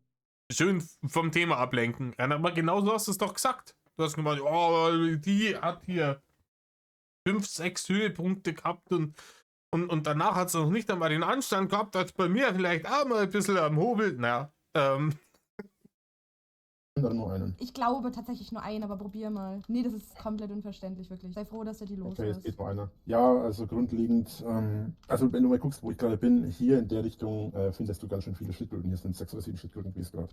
Schön vom Thema ablenken. Rainer, aber genau so hast du es doch gesagt. Du hast gemeint, oh, die hat hier 5, 6 Höhepunkte gehabt und danach hat sie noch nicht einmal den Anstand gehabt, als bei mir vielleicht auch mal ein bisschen am Hobel. Naja, Oder nur einen. Ich glaube tatsächlich nur einen, aber probier mal. Nee, das ist komplett unverständlich, wirklich. Sei froh, dass du die los Okay, es hast. geht nur einer. Ja, also grundlegend, also wenn du mal guckst, wo ich gerade bin, hier in der Richtung findest du ganz schön viele Schildkröten. Hier sind 6 oder 7 Schildkröten, wie es gerade.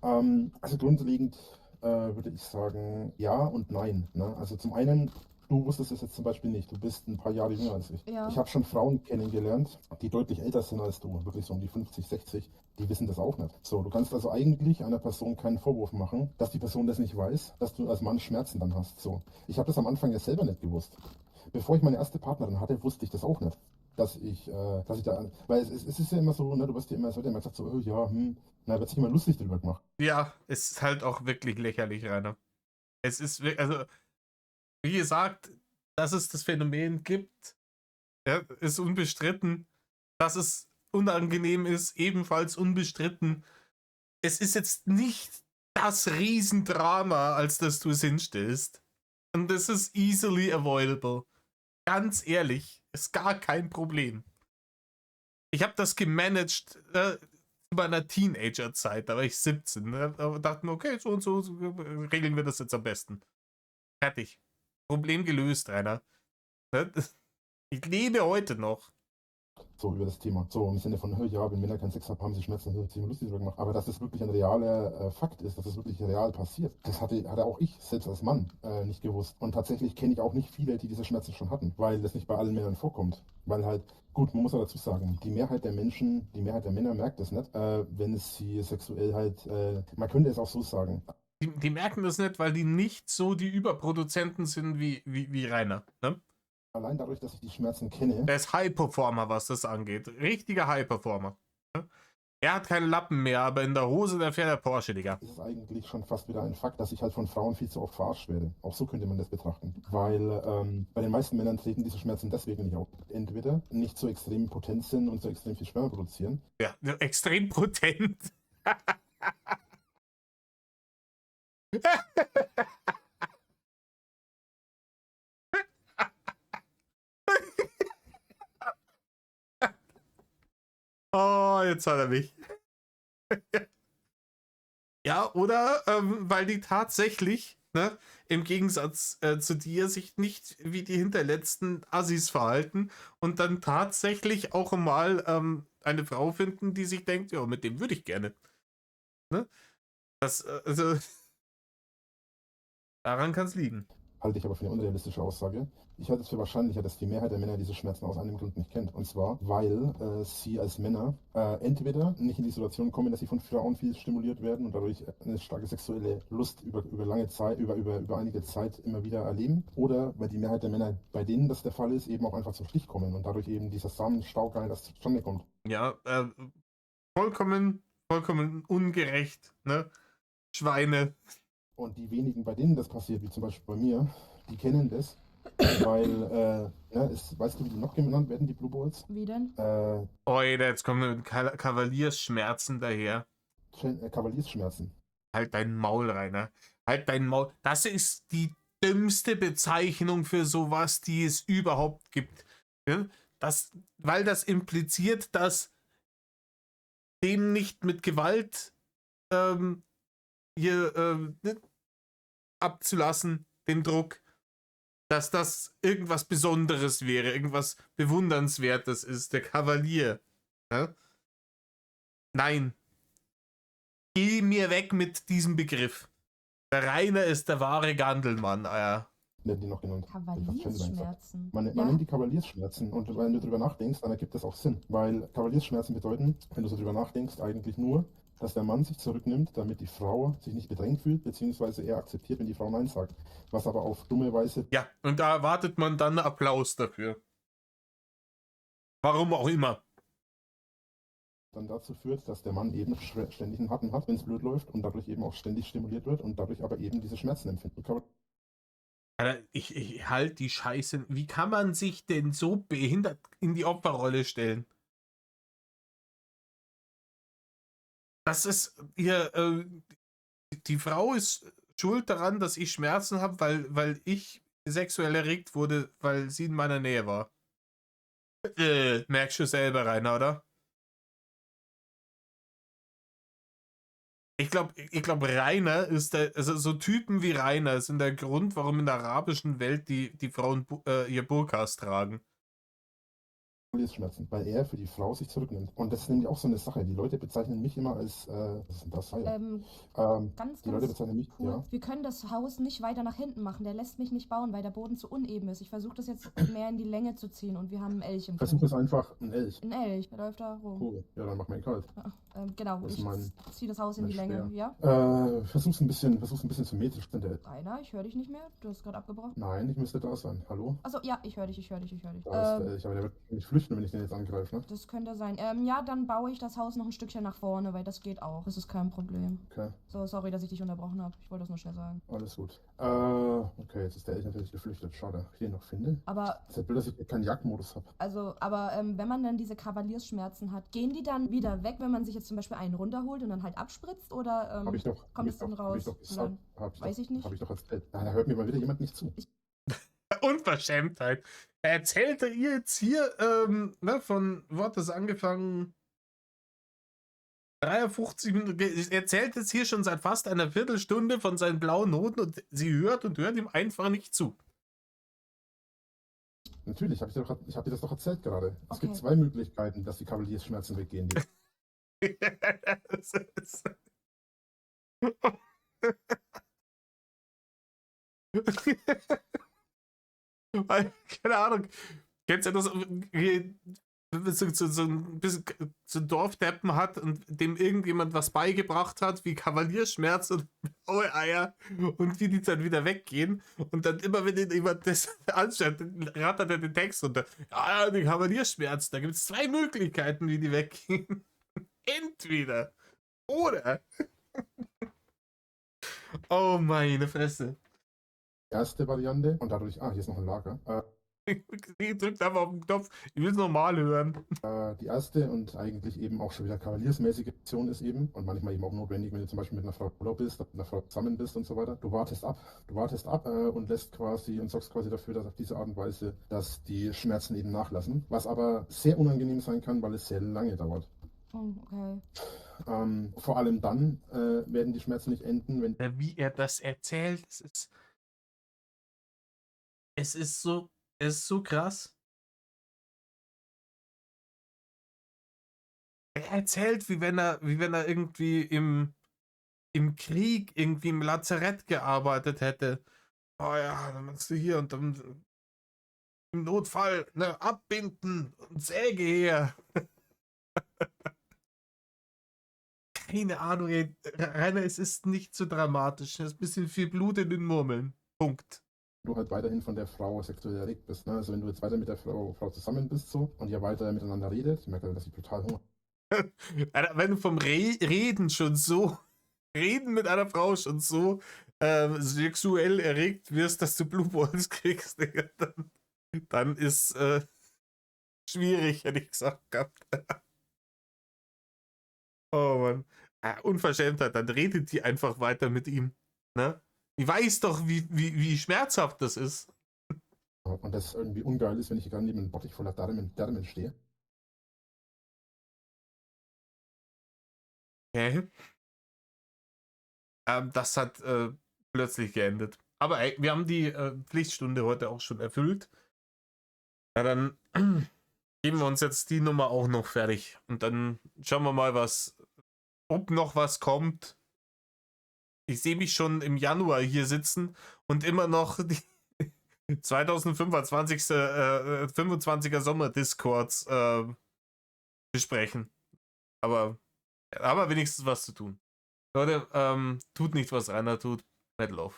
Also grundlegend würde ich sagen, ja und nein. Ne? Also zum einen, du wusstest es jetzt zum Beispiel nicht. Du bist ein paar Jahre jünger als ich. Ja. Ich habe schon Frauen kennengelernt, die deutlich älter sind als du, wirklich so um die 50, 60. Die wissen das auch nicht. So, du kannst also eigentlich einer Person keinen Vorwurf machen, dass die Person das nicht weiß, dass du als Mann Schmerzen dann hast. So, ich habe das am Anfang ja selber nicht gewusst. Bevor ich meine erste Partnerin hatte, wusste ich das auch nicht. Dass ich da, weil es ist ja immer so, ne, es wird ja immer gesagt, so, oh, ja, na, wird sich immer lustig drüber gemacht. ja, es ist halt auch wirklich lächerlich, Rainer. Es ist, also, wie gesagt, dass es das Phänomen gibt, ja, ist unbestritten. Dass es unangenehm ist, ebenfalls unbestritten. Es ist jetzt nicht das Riesendrama, als dass du es hinstellst. Und das ist easily avoidable. Ganz ehrlich, ist gar kein Problem. Ich habe das gemanagt zu meiner Teenager-Zeit, da war ich 17. Da dachte mir, okay, so und so regeln wir das jetzt am besten. Fertig. Problem gelöst, Rainer. Ich lebe heute noch. So über das Thema. So im Sinne von, ja, wenn Männer keinen Sex haben, haben sie Schmerzen, das wird sich immer lustig drüber gemacht. Aber dass das wirklich ein realer Fakt ist, dass das wirklich real passiert, das hatte auch ich selbst als Mann nicht gewusst. Und tatsächlich kenne ich auch nicht viele, die diese Schmerzen schon hatten, weil das nicht bei allen Männern vorkommt. Weil halt, gut, man muss auch dazu sagen, die Mehrheit der Männer merkt das nicht, wenn es sie sexuell halt, man könnte es auch so sagen. Die merken das nicht, weil die nicht so die Überproduzenten sind wie Rainer. Ne? Allein dadurch, dass ich die Schmerzen kenne, Der ist High-Performer, was das angeht. Richtiger High-Performer. Ne? Er hat keine Lappen mehr, aber in der Hose, der fährt der Porsche, Digga. ist es eigentlich schon fast wieder ein Fakt, dass ich halt von Frauen viel zu oft verarscht werde. Auch so könnte man das betrachten. Weil bei den meisten Männern treten diese Schmerzen deswegen nicht auf. Entweder nicht so extrem potent sind und so extrem viel Sperma produzieren. Ja, extrem potent. Oh, jetzt hat er mich. Ja, oder weil die tatsächlich, ne, im Gegensatz zu dir, sich nicht wie die hinterletzten Assis verhalten und dann tatsächlich auch mal eine Frau finden, die sich denkt, ja, mit dem würde ich gerne. Ne? Also, daran kann es liegen. Halte ich aber für eine unrealistische Aussage. Ich halte es für wahrscheinlicher, dass die Mehrheit der Männer diese Schmerzen aus einem Grund nicht kennt. Und zwar, weil sie als Männer entweder nicht in die Situation kommen, dass sie von Frauen viel stimuliert werden und dadurch eine starke sexuelle Lust über lange Zeit, über einige Zeit immer wieder erleben. Oder weil die Mehrheit der Männer, bei denen das der Fall ist, eben auch einfach zum Stich kommen und dadurch eben dieser Samenstau gar nicht erst zustande kommt. Ja, vollkommen ungerecht, ne? Schweine. Und die wenigen, bei denen das passiert, wie zum Beispiel bei mir, die kennen das, weil, weißt du, wie die noch genannt werden, die Blue Balls? Wie denn? Oida, jetzt kommen Kavaliersschmerzen daher. Kavaliersschmerzen. Halt dein Maul, Rainer. Halt dein Maul. Das ist die dümmste Bezeichnung für sowas, die es überhaupt gibt. Ja? Weil das impliziert, dass dem nicht mit Gewalt abzulassen, den Druck, dass das irgendwas Besonderes wäre, irgendwas Bewundernswertes ist, der Kavalier. Ja? Nein. Geh mir weg mit diesem Begriff. Der Rainer ist der wahre Gandelmann. Werden die noch genannt. Kavaliersschmerzen. Man nennt die Kavaliersschmerzen und wenn du drüber nachdenkst, dann ergibt das auch Sinn. Weil Kavaliersschmerzen bedeuten, wenn du so drüber nachdenkst, eigentlich nur, dass der Mann sich zurücknimmt, damit die Frau sich nicht bedrängt fühlt, beziehungsweise er akzeptiert, wenn die Frau Nein sagt. Was aber auf dumme Weise... Ja, und da erwartet man dann Applaus dafür. Warum auch immer. Dann dazu führt, dass der Mann eben ständig einen Hatten hat, wenn es blöd läuft und dadurch eben auch ständig stimuliert wird und dadurch aber eben diese Schmerzen empfindet. Alter, ich halt die Scheiße. Wie kann man sich denn so behindert in die Opferrolle stellen? Das ist hier, die Frau ist schuld daran, dass ich Schmerzen habe, weil ich sexuell erregt wurde, weil sie in meiner Nähe war. Merkst du selber, Rainer, oder? Ich glaub, Rainer ist also so Typen wie Rainer sind der Grund, warum in der arabischen Welt die Frauen ihr Burkas tragen. Schmerzen, weil er für die Frau sich zurücknimmt. Und das ist nämlich auch so eine Sache. Die Leute bezeichnen mich immer als, was ist denn das? Ganz, Die Leute ganz bezeichnen mich, cool. ja. Wir können das Haus nicht weiter nach hinten machen. Der lässt mich nicht bauen, weil der Boden zu uneben ist. Ich versuche das jetzt mehr in die Länge zu ziehen und wir haben einen Elch im Versuch Flur. es einfach, ein Elch. Ein Elch, der läuft da rum. Cool. Ja, dann mach mir ihn kalt. Genau, Das ist ich mein- ziehe das Haus in die Länge, ja? Versuch's ein bisschen symmetrisch. Rainer, ich höre dich nicht mehr. Du hast gerade abgebrochen. Nein, ich müsste da sein. Hallo? Achso, ja, ich höre dich. Da ist der Elch, aber der wird nicht flüchten, wenn ich den jetzt angreife, ne? Das könnte sein. Ja, dann baue ich das Haus noch ein Stückchen nach vorne, weil das geht auch. Das ist kein Problem. Okay, So, sorry, dass ich dich unterbrochen habe. Ich wollte das nur schnell sagen. alles gut. Okay, jetzt ist der Elch natürlich geflüchtet. Schade, ich den noch finde. Aber, Es ist halt blöd, dass ich keinen Jagdmodus habe. wenn man dann diese Kavaliersschmerzen hat, gehen die dann wieder weg, wenn man sich jetzt zum Beispiel einen runterholt und dann halt abspritzt? Oder Hab ich doch. kommt es dann Hab raus? ich doch Und gesagt. dann, weiß ich nicht. Hab ich doch erzählt. Da hört mir mal wieder jemand nicht zu. Unverschämtheit. Erzählte ihr jetzt hier, wo hat das angefangen? 53 Minuten. Er erzählt jetzt hier schon seit fast einer Viertelstunde von seinen blauen Noten und sie hört ihm einfach nicht zu. Natürlich, ich hab dir das doch erzählt gerade. Es Okay. gibt zwei Möglichkeiten, dass die Kavaliersschmerzen weggehen. Das ist- Weil, keine Ahnung. Kennst du das? So ein bisschen so ein Dorfdeppen hat und dem irgendjemand was beigebracht hat, wie Kavalierschmerz und blaue Eier und wie die dann wieder weggehen. Und dann immer, wenn jemand das anschaut, dann rattert er den Text runter. Ja, die Kavalierschmerzen, da gibt es zwei Möglichkeiten, wie die weggehen. Entweder oder. Oh, meine Fresse. Erste Variante, und dadurch, hier ist noch ein Lager. Ich drückt einfach auf den Knopf. Ich will es normal hören. Die erste und eigentlich eben auch schon wieder kavaliersmäßige Option ist eben, und manchmal eben auch notwendig, wenn du zum Beispiel mit einer Frau Urlaub bist, mit einer Frau zusammen bist und so weiter. Du wartest ab und sorgst quasi dafür, dass auf diese Art und Weise, dass die Schmerzen eben nachlassen. Was aber sehr unangenehm sein kann, weil es sehr lange dauert. Oh, okay. Vor allem dann werden die Schmerzen nicht enden, wenn Wie er das erzählt, es ist so krass. Er erzählt, wie wenn er irgendwie im Krieg, irgendwie im Lazarett gearbeitet hätte. Oh ja, dann machst du hier und dann im Notfall, ne, abbinden und Säge her. Keine Ahnung, ey. Rainer, es ist nicht so dramatisch. Es ist ein bisschen viel Blut in den Murmeln. Punkt. du halt weiterhin von der Frau sexuell erregt bist. Ne? Also wenn du jetzt weiter mit der Frau zusammen bist so und ihr weiter miteinander redet, ich merke, dass ich total Hunger. Alter, wenn du vom Reden mit einer Frau schon so sexuell erregt wirst, dass du Blue Balls kriegst, Digga, dann ist schwierig, hätte ich gesagt gehabt. Oh Mann. Unverschämtheit, dann redet die einfach weiter mit ihm. Ne? Die weiß doch, wie schmerzhaft das ist. Und das irgendwie ungeil ist, wenn ich gerade neben einem Bottich voller Darmen stehe. Okay. Das hat plötzlich geendet. Aber ey, wir haben die Pflichtstunde heute auch schon erfüllt. Na dann geben wir uns jetzt die Nummer auch noch fertig. Und dann schauen wir mal, ob noch was kommt. Ich sehe mich schon im Januar hier sitzen und immer noch die 25er Sommer-Discords besprechen. Aber wenigstens was zu tun. Leute, tut nicht, was Rainer tut. Metal Love.